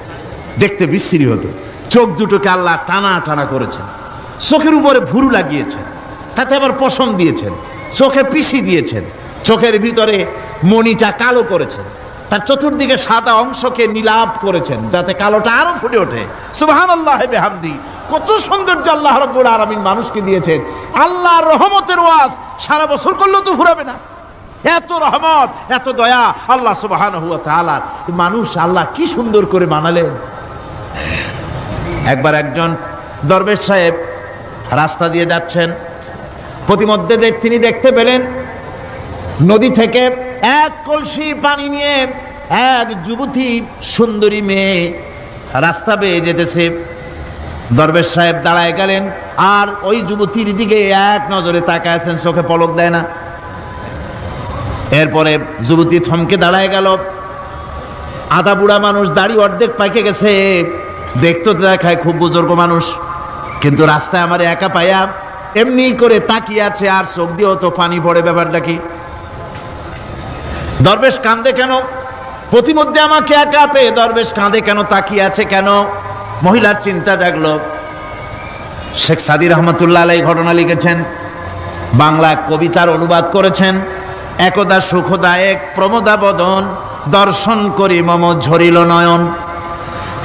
দেখতে বিশ্রী হতো। চোখ দুটোকে আল্লাহ টানা টানা করেছেন, চোখের উপরে ভুরু লাগিয়েছেন, তাতে আবার পশম দিয়েছেন, চোখে পিসি দিয়েছেন, চোখের ভিতরে মণিটা কালো করেছেন, তার চতুর্দিকে সাদা অংশকে নীলাভ করেছেন যাতে কালোটা আরো ফুটে ওঠে। সুবহানাল্লাহ বিহামদিহি। কত সৌন্দর্য আল্লাহ রাব্বুল আলামিন মানুষকে দিয়েছেন। আল্লাহর রহমতের ওয়াজ সারা বছর করলেও তো ফুরাবে না। এত রহমত, এত দয়া আল্লাহ সুবহানাহু ওয়া তাআলা। মানুষ আল্লাহ কি সুন্দর করে বানালেন। একবার একজন দরবেশ সাহেব রাস্তা দিয়ে যাচ্ছেন, প্রতিমধ্যে তিনি দেখতে পেলেন নদী থেকে এক কলসি পানি নিয়ে এক যুবতী সুন্দরী মেয়ে রাস্তা বেয়ে যেতেছে। দরবেশ সাহেব দাঁড়ায় গেলেন আর ওই যুবতীর দিকে এক নজরে তাকায় আছেন, চোখে পলক দেয় না। এরপরে যুবতী থমকে দাঁড়ায় গেল। আধা বুড়া মানুষ, দাড়ি অর্ধেক পাইকে গেছে, দেখতে দেখায় খুব বুজুর্গ মানুষ, কিন্তু রাস্তায় আমার একা পাইয়া এমনি করে তাকিয়ে আছে আর চোখ দিয়েও তো পানি পড়ে। ব্যাপারটা কি? দরবেশ কাঁদে কেন? প্রতিমধ্যে আমাকে একা পেয়ে দরবেশ কাঁদে কেন, তাকিয়ে আছে কেন? মহিলার চিন্তা জাগলো। শেখ সাদী রহমতুল্লাহ আলাইহি ঘটনা লিখেছেন, বাংলা কবিতার অনুবাদ করেছেন। একদা সুখদায়ক প্রমোদা বদন, দর্শন করি মম ঝরিল নয়ন।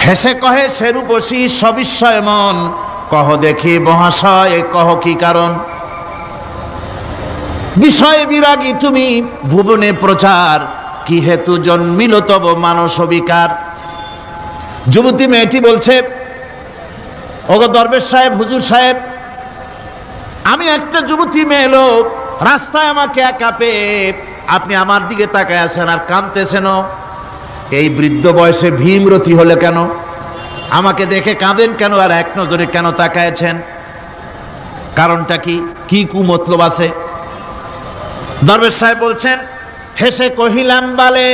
হেসে কহে সেরূপসী সবিস্ময় মন, কহ দেখি মহাশয় কহ কি কারণ। বিষয় বিরাগী তুমি ভুবনে প্রচার, কি হেতু জন্মিল তব মানস বিকার। যুবতী মেয়েটি বলছে, ওগো দরবেশ সাহেব, হুজুর সাহেব, আমি একটা যুবতী মেয়ে লোক, রাস্তায় আমাকে একা পেয়ে আপনি আমার দিকে তাকায় আছেন আর কাঁদতেছেন। এই বৃদ্ধ বয়সে ভীমরতি হলে কেন? আমাকে দেখে কাঁদেন কেন আর এক নজরে কেন তাকায়ছেন? কারণটা কি? কি কুমতলব আছে? দরবেশ সাহেব বলছেন, হেসে কহিলাম বালে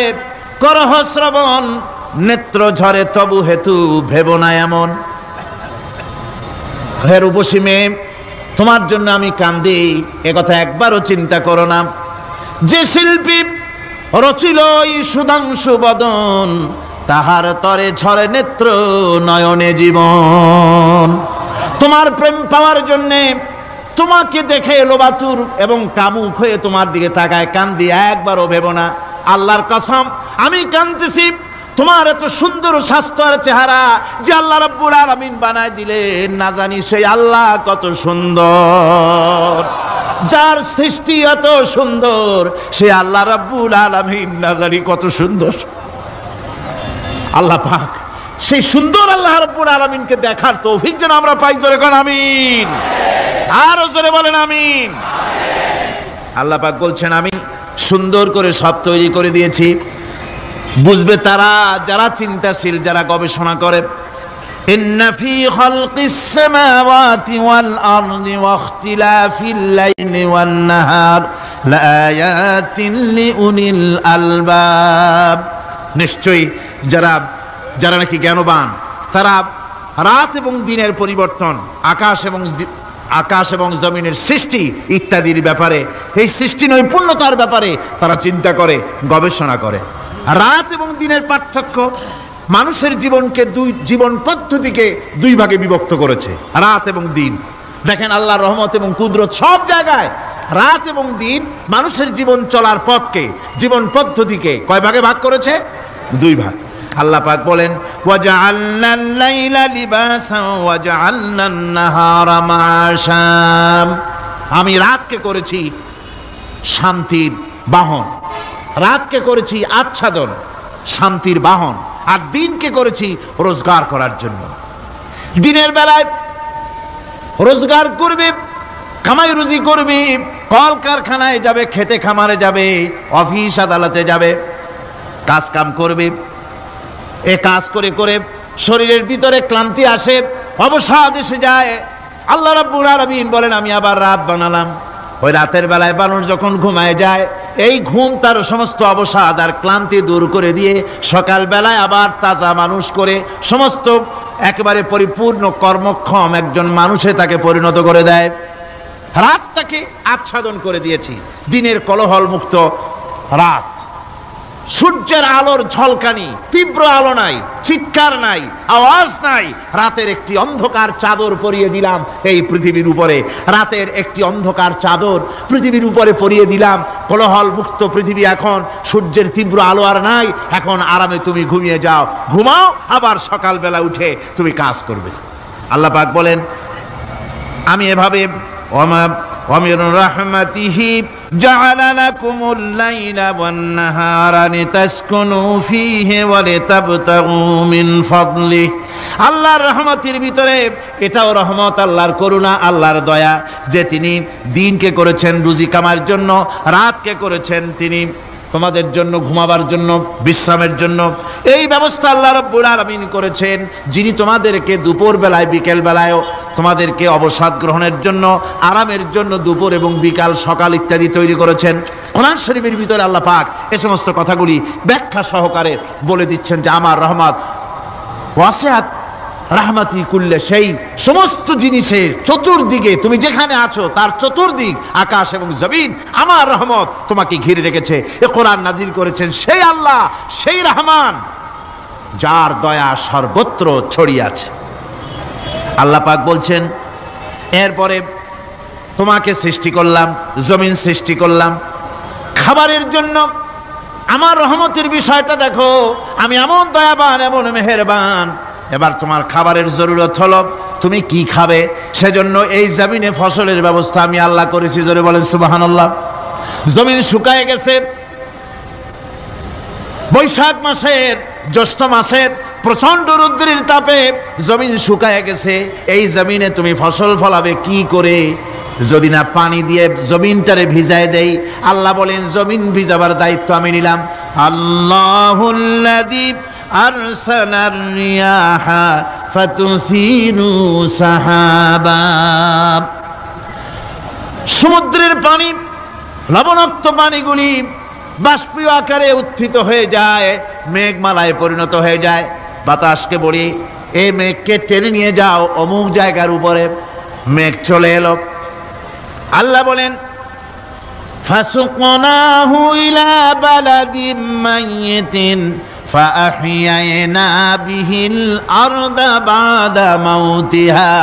করহ শ্রবণ, নেত্র ঝরে তবু হেতু ভেব না এমন। হে রূপসী মেয়ে, তোমার জন্য আমি কান্দি, একথা একবারও চিন্তা করো না। যে শিল্পী রচিল এই সুধাংশু বদন, তাহার তরে ঝরে নেত্র নয়নে জীবন। তোমার প্রেম পাওয়ার জন্যে তোমাকে দেখে লোবাতুর এবং কামুক হয়ে তোমার দিকে তাকায় কান্দি, একবারও ভেবো না। আল্লাহর কসম আমি কাঁদতেছি তোমার এত সুন্দর স্বাস্থ্য আর চেহারা যে আল্লাহ রাব্বুল আলামিন বানায় দিলেন, না জানি সেই আল্লাহ কত সুন্দর। যার সৃষ্টি এত সুন্দর সে আল্লাহ রাব্বুল আলামিন না জানি কত সুন্দর। আল্লাহ পাক সেই সুন্দর আল্লাহ রাব্বুল আলামিনকে দেখার তৌফিক যেন আমরা পাই। জোরে কোন আমিন, আরো জোরে বলেন আমিন। আল্লাহ পাক বলছেন আমি সুন্দর করে সব তৈরি করে দিয়েছি। বুঝবে তারা যারা চিন্তাশীল, যারা গবেষণা করে। ইন্না ফি খালকিস সামাওয়াতি ওয়াল আরদি ওয়া ইখতিলাফিল লাইলি ওয়ান নাহার লাআয়াতিন লিউলিল আলবাব। নিশ্চয়ই যারা নাকি জ্ঞানবান, তারা রাত এবং দিনের পরিবর্তন, আকাশ এবং জমিনের সৃষ্টি ইত্যাদির ব্যাপারে, এই সৃষ্টি নৈপুণ্যতার ব্যাপারে তারা চিন্তা করে, গবেষণা করে। রাত এবং দিনের পার্থক্য মানুষের জীবনকে জীবন পদ্ধতিকে দুই ভাগে বিভক্ত করেছে, রাত এবং দিন। দেখেন আল্লাহর রহমত এবং কুদরত সব জায়গায়। রাত এবং দিন মানুষের জীবন চলার পথকে, জীবন পদ্ধতিকে কয় ভাগে ভাগ করেছে? দুই ভাগ। আল্লাহ পাক বলেন ওয়াজআলনাল লাইলা লিবাসান ওয়াজআলনান নাহারা মাআশা। আমি রাতকে করেছি শান্তির বাহন, রাতকে করেছি আচ্ছাদন, শান্তির বাহন, আর দিনকে করেছি রোজগার করার জন্য। দিনের বেলায় রোজগার করবে, কামাই রুজি করবে, কল কারখানায় যাবে, খেতে খামারে যাবে, অফিস আদালতে যাবে, কাজ কাম করবে। এ কাজ করে করে শরীরের ভিতরে ক্লান্তি আসে, অবসাদ এসে যায়। আল্লাহ রাব্বুল আলামিন বলেন আমি আবার রাত বানালাম। ওই রাতের বেলায় মানুষ যখন ঘুমায় যায়, এই ঘুম তার সমস্ত অবসাদ আর ক্লান্তি দূর করে দিয়ে সকাল বেলায় আবার তাজা মানুষ করে সমস্ত একেবারে পরিপূর্ণ কর্মক্ষম একজন মানুষে তাকে পরিণত করে দেয়। রাতটাকে আচ্ছাদন করে দিয়েছি, দিনের কোলাহল মুক্ত রাত। সূর্যের আলোর ঝলকানি, তীব্র আলো নাই, চিৎকার নাই, আওয়াজ নাই। রাতের একটি অন্ধকার চাদর পরিয়ে দিলাম এই পৃথিবীর উপরে। রাতের একটি অন্ধকার চাদর পৃথিবীর উপরে পরিয়ে দিলাম। কোলাহল মুক্ত পৃথিবী। এখন সূর্যের তীব্র আলো আর নাই। এখন আরামে তুমি ঘুমিয়ে যাও, ঘুমাও, আবার সকালবেলা উঠে তুমি কাজ করবে। আল্লাহ পাক বলেন আমি এভাবে ومن رحمته جعل لكم الليل والنهار لتسكنوا فيه ولتبتغوا من فضله। আল্লাহর রহমতের ভিতরে এটাও রহমত, আল্লাহর করুণা, আল্লাহর দয়া যে তিনি দিনকে করেছেন রুজি কামার জন্য, রাতকে করেছেন তিনি তোমাদের জন্য ঘুমাবার জন্য, বিশ্রামের জন্য। এই ব্যবস্থা আল্লাহ রাব্বুল আলামিন করেছেন, যিনি তোমাদেরকে দুপুর বেলায় বিকেল বেলায়ও তোমাদেরকে অবসাদ গ্রহণের জন্য, আরামের জন্য দুপুর এবং বিকাল, সকাল ইত্যাদি তৈরি করেছেন। কোরআন শরীফের ভিতরে আল্লাহ পাক এই সমস্ত কথাগুলি ব্যাখ্যা সহকারে বলে দিচ্ছেন যে আমার রহমত ওয়াসিআত রাহমাতি কুল্লে, সেই সমস্ত জিনিসের চতুর্দিকে তুমি যেখানে আছো তার চতুর্দিক আকাশ এবং জমিন আমার রহমত তোমাকে ঘিরে রেখেছে। এ কোরআন নাজিল করেছেন সেই আল্লাহ, সেই রহমান যার দয়া সর্বত্র ছড়িয়ে আছে। আল্লাহ পাক বলছেন এরপরে তোমাকে সৃষ্টি করলাম, জমিন সৃষ্টি করলাম খাবারের জন্য। আমার রহমতের বিষয়টা দেখো, আমি এমন দয়াবান, এমন মেহেরবান। এবার তোমার খাবারের জরুরত হলো তুমি কি খাবে, সেজন্য এই জমিনে ফসলের ব্যবস্থা আমি আল্লাহ করেছি। জোরে বলেন সুবহানাল্লাহ। জমিন শুকায় গেছে, বৈশাখ মাসের জ্যৈষ্ঠ মাসের প্রচন্ড রৌদ্রের তাপে জমিন শুকায় গেছে। এই জমিনে তুমি ফসল ফলাবে কি করে যদি না পানি দিয়ে জমিনটারে ভিজায় দেই? আল্লাহ বলেন জমিন ভিজাবার দায়িত্ব আমি নিলাম। আল্লাহুল্লাযী আরসালার রিয়াহা ফাতুসিরু সাহাবা। সমুদ্রের পানি, লবণাক্ত পানিগুলি বাষ্পীয় আকারে উত্থিত হয়ে যায়, মেঘমালায় পরিণত হয়ে যায়। বাতাসকে বলি এই মেঘকে টেনে নিয়ে যাও অমুক জায়গার উপরে। মেঘ চলে এলো। আল্লাহ বলেন ফাসুকনাহু ইলা বালাদিম মাইয়িতিন ফাআহইয়ানা বিহিল আরদা বাদা মাউতিহা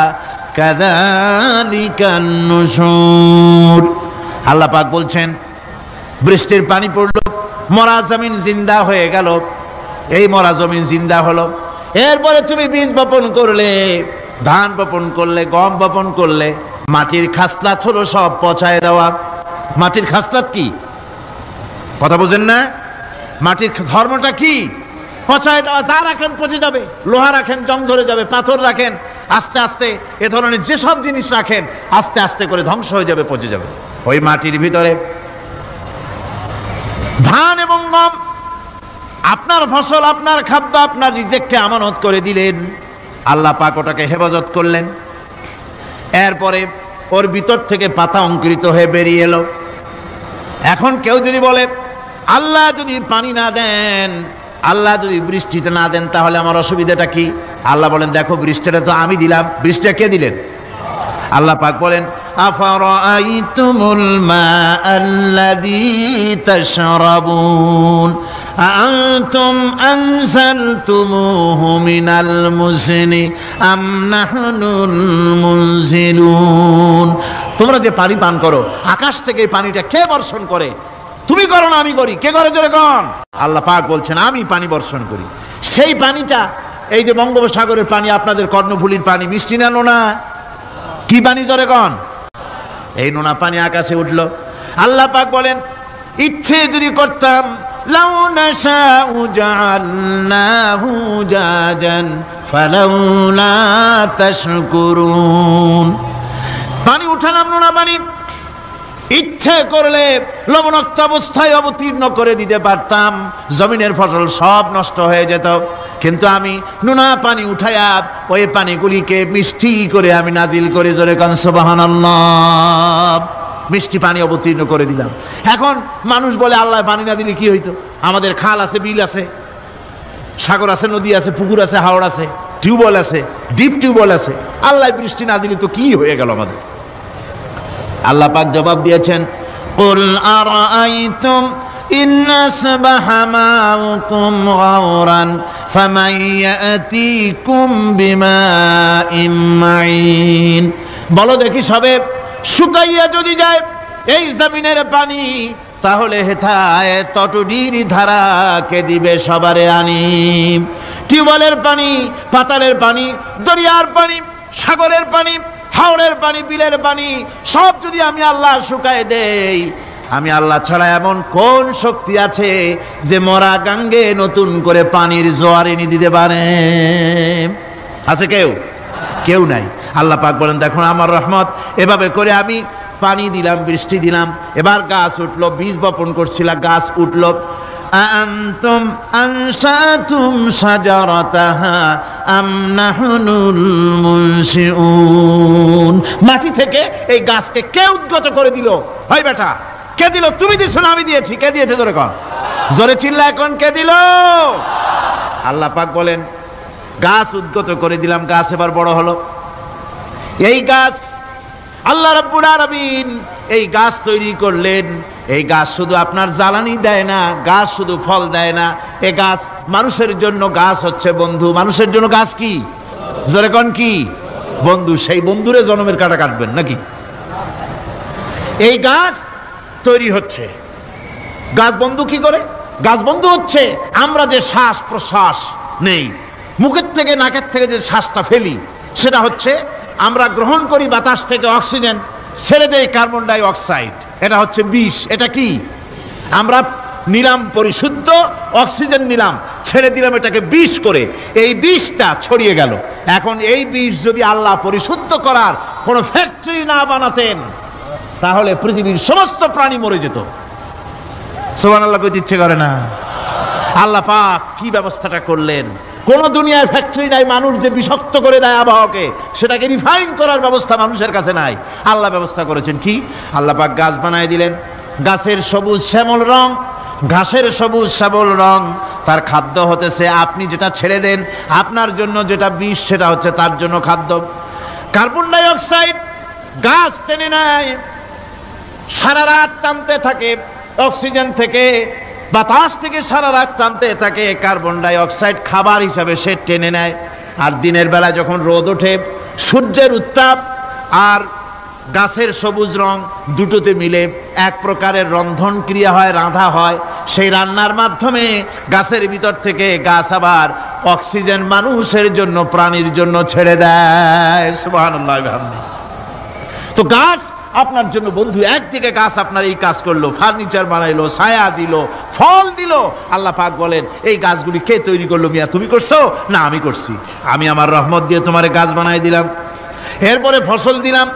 কাযালিকান নুশুর। আল্লাহ পাক বলছেন বৃষ্টির পানি পড়লো, মরা জমিন জিন্দা হয়ে গেল। এই মরা জমিন জিন্দা হলো। এরপরে তুমি বীজ বপন করলে, ধান বপন করলে, গম বপন করলে, মাটির খাসলাত হলো সব পচায় দেওয়া। মাটির খাসলাত কি কথা বুঝেন না? মাটির ধর্মটা কি? পচায় দেওয়া। যা রাখেন পচে যাবে, লোহা রাখেন জং ধরে যাবে, পাথর রাখেন আস্তে আস্তে, এ ধরনের যেসব জিনিস রাখেন আস্তে আস্তে করে ধ্বংস হয়ে যাবে, পচে যাবে। ওই মাটির ভিতরে ধান এবং গম আপনার ফসল, আপনার খাদ্য, আপনার রিজিককে আমানত করে দিলেন। আল্লাহ পাক ওটাকে হেফাজত করলেন। এরপরে ওর ভিতর থেকে পাতা অঙ্কুরিত হয়ে বেরিয়ে এলো। এখন কেউ যদি বলে আল্লাহ যদি পানি না দেন, আল্লাহ যদি বৃষ্টিটা না দেন, তাহলে আমার অসুবিধাটা কি? আল্লাহ বলেন দেখো বৃষ্টিটা তো আমি দিলাম। বৃষ্টিটা কে দিলেন? আল্লাহ পাক বলেন আফারাআইতুমুল মাআল্লাযী তাশরাবুন আআনতুম আনজালতুমুহু মিনাল মুজনি আম নাহনুল মুনজিলুন। তোমরা যে পানি পান করো, আকাশ থেকে এই পানিটা কে বর্ষণ করে? তুমি করো না আমি করি? কে করে জোরে কোন? আল্লাহ পাক বলছেন আমি পানি বর্ষণ করি। সেই পানিটা এই যে বঙ্গোপসাগরের পানি, আপনাদের কর্ণফুলীর পানি, মিষ্টি না নোনা? কি পানি জোরে কোন? এই নোনা পানি আকাশে উঠলো। আল্লাহ পাক বলেন ইচ্ছে যদি করতাম লাউ নাশাউ জাআলনাহু জাজান ফালাউলা তাশকুরুন। পানি উঠালাম, নোনা পানি, ইচ্ছে করলে লবণাক্ত অবস্থায় অবতীর্ণ করে দিতে পারতাম, জমিনের ফসল সব নষ্ট হয়ে যেত। কিন্তু আমি নোনা পানি উঠাইয়া ওই পানিগুলিকে মিষ্টি করে আমি নাজিল করে জোরে কান সুবহানাল্লাহ, মিষ্টি পানি অবতীর্ণ করে দিলাম। এখন মানুষ বলে আল্লাহ পানি না দিলে কি হইতো? আমাদের খাল আছে, বিল আছে, সাগর আছে, নদী আছে, পুকুর আছে, হাওড় আছে, টিউবওয়েল আছে, ডিপ টিউবওয়েল আছে, আল্লাহ বৃষ্টি না দিলে তো কি হয়ে গেল আমাদের? আল্লাহ পাক জবাব দিয়েছেন, কুল আরাআইতুম ইন আসবাহা মাউকুম গাওরান ফামান ইয়াতিকুম বিমাইন মাইন। বলো দেখি, সবে শুকাইয়া যদি যায় এই জমিনের পানি, তাহলে হেথায় তটুডির ধারা কে দিবে সবারে আনি? টিউবওয়েলের পানি, পাতালের পানি, দরিয়ার পানি, সাগরের পানি, হাওড়ের পানি, বিলের পানি সব যদি আমি আল্লাহ শুকায় দেই, আমি আল্লাহ ছাড়া এমন কোন শক্তি আছে যে মরা গাঙ্গে নতুন করে পানির জোয়ার এনে দিতে পারে? আছে কেউ? কেউ নাই। আল্লাহ পাক বলেন, দেখুন আমার রহমত, এভাবে করে আমি পানি দিলাম, বৃষ্টি দিলাম, এবার গাছ উঠলো, বীজ বপন করছিলাম, গাছ উঠলো। আনতুম আনশাতুম শাজারাতাহা আম নাহনুল মুনশিউন। মাটি থেকে এই গাছকে কে উদ্গত করে দিল? হয় বেটা, কে দিল? তুমি দিছো না আমি দিয়েছি? কে দিয়েছে? জোরে কর, জোরে চিল্লা এখন, কে দিল? আল্লাহ পাক বলেন, গাছ উদ্গত করে দিলাম, গাছ এবার বড় হলো। এই গাছ আল্লাহ রাব্বুল আলামিন এই গাছ তৈরি করলেন। এই গাছ শুধু আপনার জ্বালানি দেয় না, গাছ শুধু ফল দেয় না, এই গাছ মানুষের জন্য, গাছ হচ্ছে বন্ধু। মানুষের জন্য গাছ কি? জোরে কোন কি? বন্ধু। সেই বন্ধুরে জন্মের কাটা কাটবেন নাকি? এই গাছ তৈরি হচ্ছে। গাছ বন্ধু কি করে? গাছ বন্ধু হচ্ছে আমরা যে শ্বাস প্রশ্বাস নেই, মুখের থেকে নাকের থেকে যে শ্বাসটা ফেলি, সেটা হচ্ছে আমরা গ্রহণ করি বাতাস থেকে অক্সিজেন, ছেড়ে দেয় কার্বন ডাই অক্সাইড। এটা হচ্ছে বিষ। এটা কি? আমরা নিলাম পরিশুদ্ধ অক্সিজেন, নিলাম, ছেড়ে দিলাম এটাকে বিষ করে, এই বিষটা ছড়িয়ে গেল। এখন এই বিষ যদি আল্লাহ পরিশুদ্ধ করার কোনো ফ্যাক্টরি না বানাতেন, তাহলে পৃথিবীর সমস্ত প্রাণী মরে যেত। সুবহানাল্লাহ কইতে ইচ্ছে করে না? আল্লাহ পাক কি ব্যবস্থাটা করলেন! কোন দুনিয়ায় ফ্যাক্টরি নাই, মানুষ যে বিষাক্ত করে দেয় আবহাওয়াকে, সেটাকে রিফাইন করার ব্যবস্থা মানুষের কাছে নাই। আল্লাহ ব্যবস্থা করেছেন কি? আল্লাহ পাক গাছ বানায় দিলেন। গাছের সবুজ শ্যামল রং, ঘাসের সবুজ শ্যামল রং, তার খাদ্য হতেছে আপনি যেটা ছেড়ে দেন, আপনার জন্য যেটা বিষ, সেটা হচ্ছে তার জন্য খাদ্য। কার্বন ডাই অক্সাইড গাছ টেনে নেয়, সারা রাত টানতে থাকে অক্সিজেন থেকে, বাতাস থেকে সারা রাত টানতে থাকে কার্বন ডাই অক্সাইড, খাবার হিসাবে সে টেনে নেয়। আর দিনের বেলা যখন রোদ ওঠে, সূর্যের উত্তাপ আর গাছের সবুজ রং দুটোতে মিলে এক প্রকারের রন্ধন ক্রিয়া হয়, রাঁধা হয়। সেই রান্নার মাধ্যমে গাছের ভিতর থেকে গাছ আবার অক্সিজেন মানুষের জন্য, প্রাণীর জন্য ছেড়ে দেয়। সুবহানাল্লাহ। তো গাছ আপনার জন্য বন্ধু। একদিকে গাছ আপনার এই কাজ করলো, ফার্নিচার বানাইলো, ছায়া দিল, ফল দিল। আল্লাহ পাক বলেন, এই গাছগুলি কে তৈরি করলো? মিয়া তুমি করছো না? আমি করছি। আমি আমার রহমত দিয়ে তোমারে গাছ বানাই দিলাম। এরপরে ফসল দিলাম,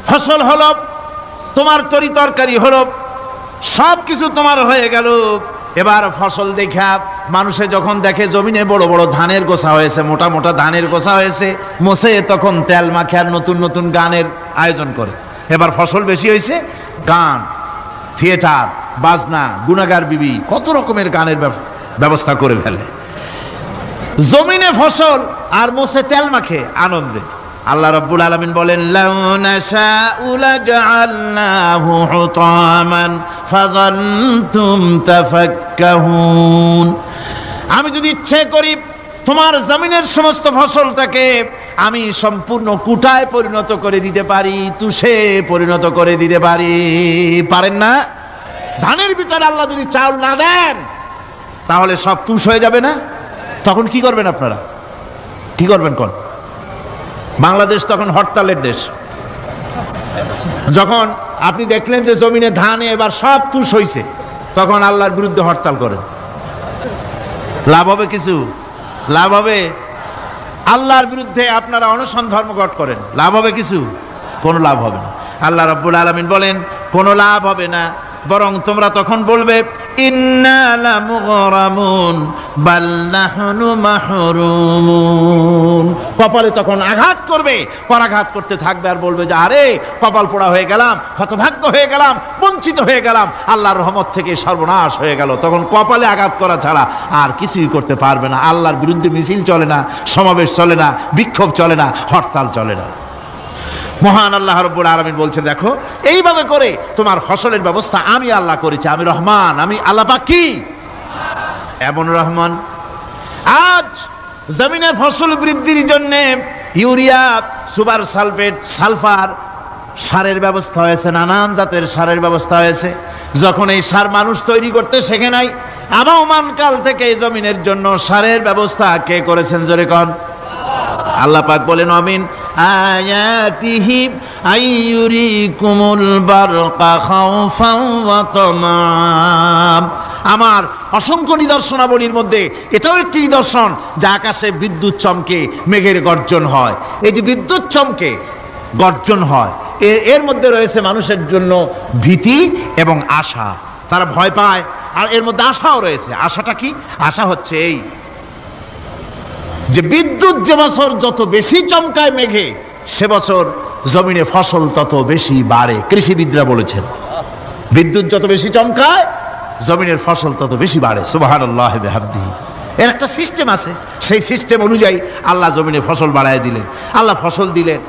ফসল হলো, তোমার তরি তরকারি হলো, সব কিছু তোমার হয়ে গেল। এবার ফসল দেখা মানুষে যখন দেখে জমিনে বড় বড় ধানের গোছা হয়েছে, মোটা মোটা ধানের গোছা হয়েছে, মোছে তখন তেল মাখে আর নতুন নতুন গানের আয়োজন করে। এবার ফসল বেশি হয়েছে, গান, থিয়েটার, বাজনা, গুনাগার বিবি, কত রকমের গানের ব্যবস্থা করে ফেলে। জমিনে ফসল আর মোছে তেল মাখে আনন্দে। আল্লাহ রাব্বুল আলামিন বলেন, লাউ নাশাউ লাজআলনাহু হুতামান ফাযান্তুম তাফাক্কাহুন। আমি যদি ইচ্ছে করি তোমার জমিনের সমস্ত ফসলটাকে আমি সম্পূর্ণ কুটায় পরিণত করে দিতে পারি, তুষে পরিণত করে দিতে পারি। পারেন না? ধানের ভিতরে আল্লাহ যদি চাউল না দেন, তাহলে সব তুষ হয়ে যাবে না? তখন কি করবেন আপনারা? কি করবেন? কোন বাংলাদেশ তখন হরতালের দেশ। যখন আপনি দেখলেন যে জমিনে ধান এবার সব তুষ হইছে, তখন আল্লাহর বিরুদ্ধে হরতাল করেন। লাভ হবে কিছু? লাভ হবে? আল্লাহর বিরুদ্ধে আপনারা অনশন ধর্মঘট করেন, লাভ হবে কিছু? কোনো লাভ হবে না। আল্লাহ রাব্বুল আলামিন বলেন, কোনো লাভ হবে না, বরং তোমরা তখন বলবে ইন্না লামুগরামুন বাল নাহনু মাহরুমুন। কপালে তখন আঘাত করবে, পরাঘাত করতে থাকবে আর বলবে যে আরে কপাল পোড়া হয়ে গেলাম, হতভাগ্য হয়ে গেলাম, বঞ্চিত হয়ে গেলাম, আল্লাহর রহমত থেকে সর্বনাশ হয়ে গেল। তখন কপালে আঘাত করা ছাড়া আর কিছুই করতে পারবে না। আল্লাহর বিরুদ্ধে মিছিল চলে না, সমাবেশ চলে না, বিক্ষোভ চলে না, হরতাল চলে না। মহান আল্লাহ রাব্বুল আলামিন বলছে দেখো এইভাবে করে তোমার ফসলের ব্যবস্থা আমি আল্লাহ করেছি। আমি রহমান, আমি আল্লাহ পাক কি এমন রহমান। আজ জমিনের ফসল বৃদ্ধির জন্য ইউরিয়া, সুপার সালফেট, সালফার সারের ব্যবস্থা হয়েছে, নানান জাতের সারের ব্যবস্থা হয়েছে। যখন এই সার মানুষ তৈরি করতে শেখে নাই, আবহমান কাল থেকে এই জমিনের জন্য সারের ব্যবস্থা কে করেছেন জোরে কোন? আল্লাহ পাক বলেন আমিন আয়াতিহি আইয়ুরিকুমুল বারকা খাউফান ওয়া তামাম। আমার অসংখ্য নিদর্শনাবলীর মধ্যে এটাও একটি নিদর্শন যা আকাশে বিদ্যুৎ চমকে মেঘের গর্জন হয়। এই যে বিদ্যুৎ চমকে গর্জন হয় এর মধ্যে রয়েছে মানুষের জন্য ভীতি এবং আশা। তারা ভয় পায় আর এর মধ্যে আশাও রয়েছে। আশাটা কি? আশা হচ্ছে এই যে বিদ্যুৎ যে বছর যত বেশি চমকায় মেঘে, সে বছর জমিনে ফসল তত বেশি বাড়ে। কৃষিবিদরা বলেছেন বিদ্যুৎ যত বেশি চমকায় জমিনের ফসল তত বেশি বাড়ে। সুবহানাল্লাহ ওয়া বিহামদিহি। এর একটা সিস্টেম আছে, সেই সিস্টেম অনুযায়ী আল্লাহ জমিনে ফসল বাড়ায় দিলেন। আল্লাহ ফসল দিলেন।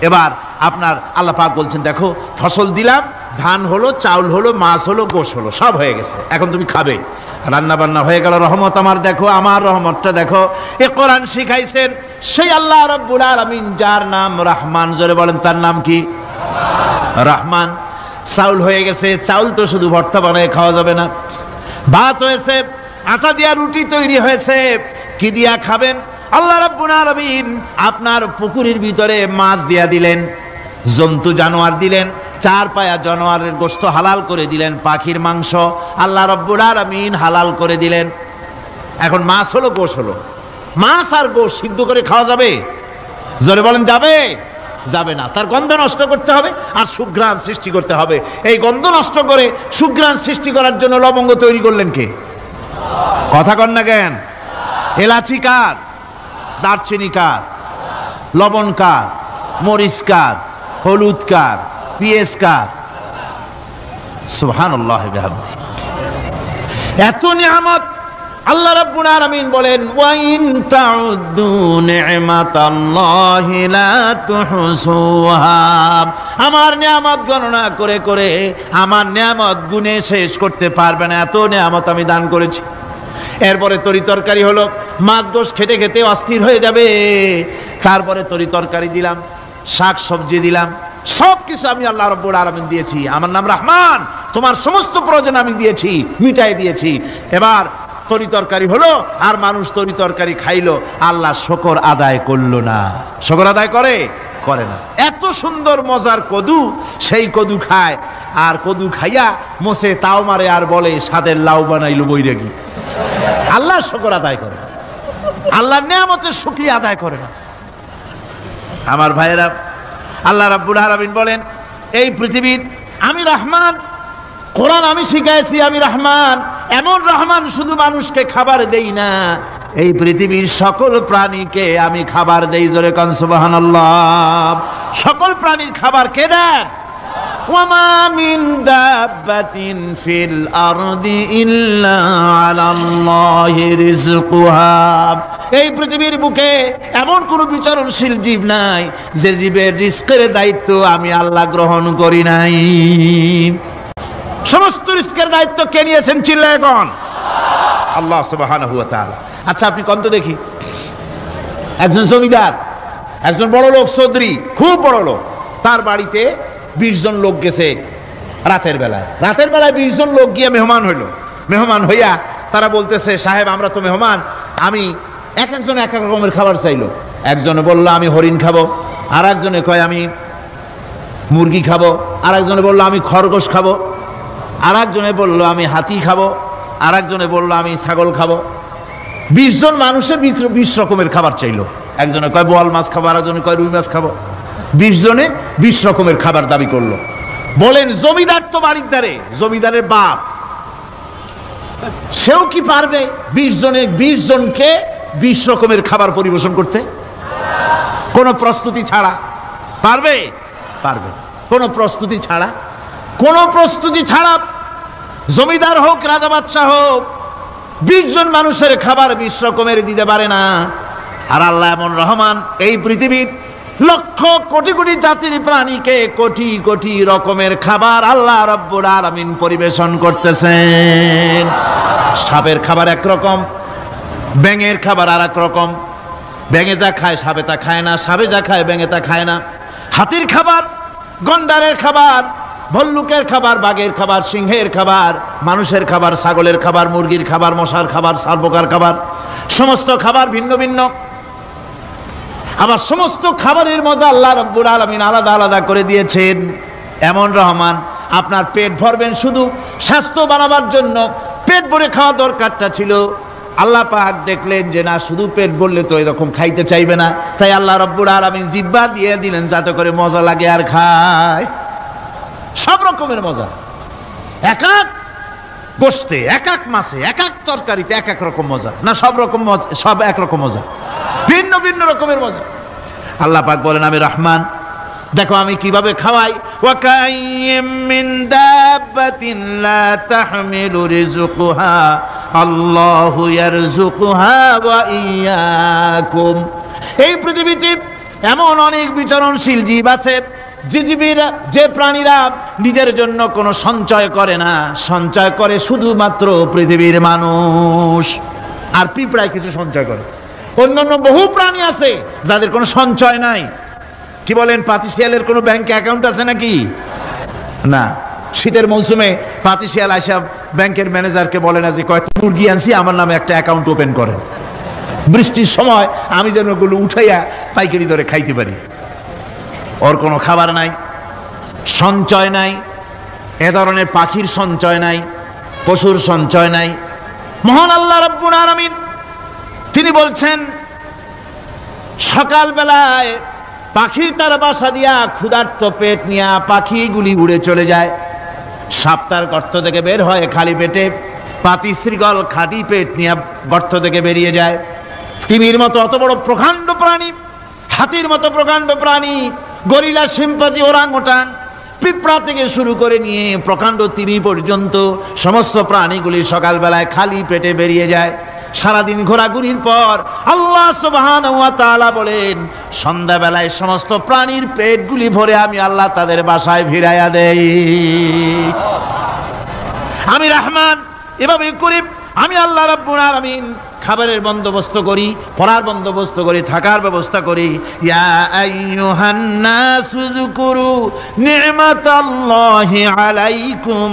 এবার আপনার আল্লাহ পাক বলছেন দেখো ফসল দিলাম, ধান হলো, চাউল হলো, মাছ হলো, গোশ হলো, সব হয়ে গেছে, এখন তুমি খাবে। রান্না বান্না হয়ে গেল, রহমত আমার দেখো, আমার রহমতটা দেখো। এ কোরআন শিখাইছেন সেই আল্লাহ রাব্বুল আলামিন যার নাম রহমান। জোরে বলেন তার নাম কি? রহমান। চাউল হয়ে গেছে, চাউল তো শুধু ভর্তা বানায় খাওয়া যাবে না, ভাত হয়েছে, আটা দিয়া রুটি তৈরি হয়েছে, কি দিয়া খাবেন? আল্লাহ রাব্বুল আলামিন আপনার পুকুরের ভিতরে মাছ দিয়া দিলেন, জন্তু জানোয়ার দিলেন, চার পায়া জানোয়ারের গোশত হালাল করে দিলেন, পাখির মাংস আল্লাহ রাব্বুল আলামিন হালাল করে দিলেন। এখন মাছ হলো, গোশ হলো। মাছ আর গোশ সিদ্ধ করে খাওয়া যাবে? জোরে বলেন যাবে? যাবে না। তার গন্ধ নষ্ট করতে হবে আর সুঘ্রাণ সৃষ্টি করতে হবে। এই গন্ধ নষ্ট করে সুঘ্রাণ সৃষ্টি করার জন্য লবঙ্গ তৈরি করলেন কে? কথা কন না কেন? এলাচি কার? দারচিনি কার? লবণ কার? মরিচ কার? হলুদ কার? পিঁয়াজ কার? সুবহানাল্লাহ ওয়া বিহামদিহি। এত নিয়ামত আল্লাহ রাব্বুল আলামিন বলেন ওয়া ইন তাউদ্দু নি'মাতাল্লাহি লা তুহসুহা। আমার নিয়ামত গণনা করে করে আমার নিয়ামত গুণে শেষ করতে পারবে না, এত নিয়ামত আমি দান করেছি। এরপরে তরি তরকারি হলো, মাছ গোশ খেতে খেতে অস্থির হয়ে যাবে, তারপরে তরি তরকারি দিলাম, শাক সবজি দিলাম, সব কিছু আমি আল্লাহ রাব্বুল আলামিন দিয়েছি। আমার নাম রহমান, তোমার সমস্ত প্রয়োজন আমি দিয়েছি, মিটাই দিয়েছি। এবার তরি তরকারি হলো আর মানুষ তরি তরকারি খাইলো, আল্লাহ শুকর আদায় করলো না। শুকর আদায় করে? করে না। এত সুন্দর মজার কদু, সেই কদু খায় আর কদু খাইয়া মোসে তাও মারে আর বলে স্বাদের লাউ বানাইলো বৈরাগী। আল্লাহ শুকর আদায় করে, আল্লাহর নিয়ামতের শুকরিয়া আদায় করে না। আমার ভাইয়েরা, আল্লাহ রাব্বুল আলামিন বলেন এই পৃথিবীর আমি রহমান, কোরআন আমি শিখাইছি আমি রহমান। এমন রহমান শুধু মানুষকে খাবার দেই না, এই পৃথিবীর সকল প্রাণীকে আমি খাবার দেই। জোরে কান সুবহানাল্লাহ। সকল প্রাণীর খাবার কে দেন? ওয়ামা মিন দাব্বাতিন ফিল আরদি ইল্লা আলাল্লাহি রিজকুহা। এই পৃথিবীর বুকে এমন কোন বিচরণশীল জীব নাই যে জীবের রিজকের দায়িত্ব আমি আল্লাহ গ্রহণ করি নাই। সমস্ত রিজকের দায়িত্ব কে নিয়েছেন? চিল্লায় এখন আল্লাহ সুবহানাহু ওয়া তাআলা। আচ্ছা আপনি কত দেখি, একজন জমিদার, একজন বড় লোক, চৌধুরী, খুব বড় লোক, তার বাড়িতে 20 জন লোক গেছে রাতের বেলায়। রাতের বেলায় 20 জন লোক গিয়ে মেহমান হইল। মেহমান হইয়া তারা বলতেছে সাহেব আমরা তো মেহমান, আমি এক একজন এক এক রকমের খাবার চাইলো। একজনে বললো আমি হরিণ খাবো, আর একজনে কয় আমি মুরগি খাবো, আর একজনে বললো আমি খরগোশ খাবো, আর একজনে বললো আমি হাতি খাবো, আর একজনে বললো আমি ছাগল খাবো। 20 জন মানুষের 20 রকমের খাবার চাইলো। একজনে কয় বোয়াল মাছ খাবো, আর একজনে কয় রুই মাছ খাবো। 20 জনে 20 রকমের খাবার দাবি করলো। বলেন জমিদার তো বাড়ির দ্বারে, জমিদারের বাপ সেও কি পারবে 20 জনকে 20 রকমের খাবার পরিবেশন করতে? কোনো প্রস্তুতি ছাড়া পারবে? পারবে না। কোনো প্রস্তুতি ছাড়া, কোনো প্রস্তুতি ছাড়া জমিদার হোক, রাজা বাদশাহ হোক, 20 জন মানুষের খাবার 20 রকমের দিতে পারে না। আর আল্লাহ এমন রহমান, এই পৃথিবীর লক্ষ কোটি কোটি জাতির প্রাণীকে কোটি কোটি রকমের খাবার আল্লাহ রাব্বুল আলামিন পরিবেশন করতেছেন। সাপের খাবার একরকম, ব্যাঙের খাবার আর এক রকম। ব্যাঙে যা খায় সাপে তা খায় না, সাপে যা খায় ব্যাঙে তা খায় না। হাতির খাবার, গন্ডারের খাবার, ভল্লুকের খাবার, বাঘের খাবার, সিংহের খাবার, মানুষের খাবার, ছাগলের খাবার, মুরগির খাবার, মশার খাবার, সারপোকার খাবার, সমস্ত খাবার ভিন্ন ভিন্ন। আবার সমস্ত খাবারের মজা আল্লাহ রাব্বুল আলামিন আলাদা আলাদা করে দিয়েছেন। এমন রহমান, আপনার পেট ভরবেন শুধু স্বাস্থ্য বানাবার জন্য, পেট ভরে খাওয়া দরকারটা ছিল। আল্লাহ পাক দেখলেন যে না, শুধু পেট ভরলে তো এরকম খাইতে চাইবে না, তাই আল্লাহ রাব্বুল আলামিন জিহ্বা দিয়ে দিলেন যাতে করে মজা লাগে আর খায়। সব রকমের মজা, এক এক গোশতে, এক এক মাছে, এক এক তরকারিতে এক এক রকম মজা, না সব রকম মজা, সব একরকম মজা, ভিন্ন ভিন্ন রকমের মজা। আল্লাহ পাক বলেন আমি রহমান, দেখো আমি কিভাবে খাওয়াই। ওয়াকাইয়্যিম মিন দাব্বাতিন লা তাহমিলু রিজকুহা আল্লাহু ইয়ারযুকুহা ওয়া ইয়্যাকুম। এই পৃথিবীতে এমন অনেক বিচরণশীল জীব আছে, যে জীবীরা, যে প্রাণীরা নিজের জন্য কোনো সঞ্চয় করে না, সঞ্চয় করে শুধুমাত্র পৃথিবীর মানুষ। আর পিঁপড়ায় কিছু সঞ্চয় করে। অন্যান্য বহু প্রাণী আছে যাদের কোনো সঞ্চয় নাই। কি বলেন, পাতিশিয়ালের কোনো ব্যাংকে অ্যাকাউন্ট আছে নাকি? না। শীতের মৌসুমে পাতিশিয়াল আইসা ব্যাংকের ম্যানেজারকে বলে না যে কয়েকটা মুরগি আনছি, আমার নামে একটা অ্যাকাউন্ট ওপেন করেন, বৃষ্টির সময় আমি যেন ওগুলো উঠাইয়া পাইকারি দরে খাইতে পারি। ওর কোনো খাবার নাই, সঞ্চয় নাই। এ ধরনের পাখির সঞ্চয় নাই, পশুর সঞ্চয় নাই। মহান আল্লাহ রাব্বুল আলামিন তিনি বলছেন, সকালবেলায় পাখি তার বাসা দিয়া ক্ষুধার্ত পেট নিয়ে পাখিগুলি উড়ে চলে যায়। সাপ তার গর্ত থেকে বের হয় খালি পেটে, পাতি শৃগল খালি পেট নিয়ে গর্ত থেকে বেরিয়ে যায়। তিমির মতো অত বড় প্রকাণ্ড প্রাণী, হাতির মতো প্রকাণ্ড প্রাণী, গরিলা, শিম্পাঞ্জি, ওরাংওটাং, পিঁপড়া থেকে শুরু করে নিয়ে প্রকাণ্ড তিমি পর্যন্ত সমস্ত প্রাণীগুলি সকালবেলায় খালি পেটে বেরিয়ে যায়। সারাদিন ঘোরাঘুরির পর আল্লাহ সুবহানাহু ওয়া তাআলা বলেন, সন্ধ্যাবেলায় সমস্ত প্রাণীর পেটগুলি ভরে আমি আল্লাহ তাদের বাসায় ফিরাইয়া দেই। আমি রহমান, এভাবে করি আমি আল্লাহ রাব্বুল আলামিন খাবারের বন্দোবস্ত করি, পড়ার বন্দোবস্ত করি, থাকার ব্যবস্থা করি। ইয়া আইয়ুহান নাসু যুকুরু নি'মাতাল্লাহি আলাইকুম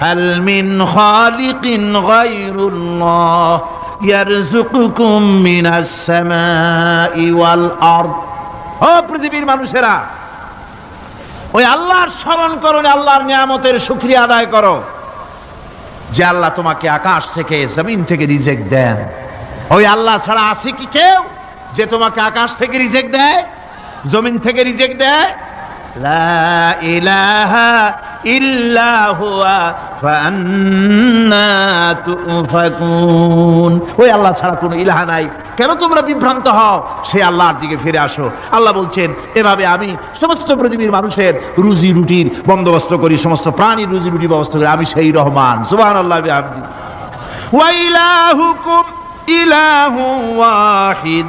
হাল মিন খালিকিন গায়রুল্লাহ ইয়ারযুকুকুম মিনাস সামাই ওয়াল আরদ। ও পৃথিবীর মানুষেরা, ওই আল্লাহর স্মরণ করো, আল্লাহর নিয়ামতের শুকরিয়া আদায় করো যে আল্লাহ তোমাকে আকাশ থেকে, জমিন থেকে রিজিক দেন। ওই আল্লাহ ছাড়া আছে কি কেউ যে তোমাকে আকাশ থেকে রিজিক দেয়, জমিন থেকে রিজিক দেয়? লা ইলাহা ইল্লা হুয়া ফান্না তুফাকুন। ওই আল্লাহ ছাড়া কোনো ইলাহা নাই, কেন তোমরা বিভ্রান্ত হও? সেই আল্লাহর দিকে ফিরে আসো। আল্লাহ বলছেন, এভাবে আমি সমস্ত পৃথিবীর মানুষের রুজি রুটির বন্দোবস্ত করি, সমস্ত প্রাণীর রুজি রুটি ব্যবস্থা করি। আমি সেই রহমান। সুবহানাল্লাহ বিহামদি। ওয়া ইলাহুকুম ইলাহু ওয়াহিদ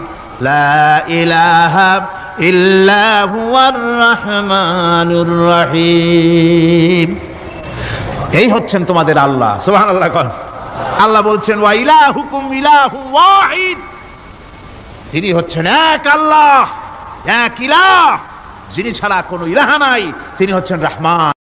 লা ইলাহা ইল্লা হুয়ার রহমানুর রহিম। এই হচ্ছেন তোমাদের আল্লাহ। সুবহানাল্লাহ। আল্লাহ বলছেন, ওয়া ইলাহুকুম ইলাহু ওয়াহিদ, তিনি হচ্ছেন এক আল্লাহ, এক ইলাহ, যিনি ছাড়া কোনো ইলাহা নাই। তিনি হচ্ছেন রহমান।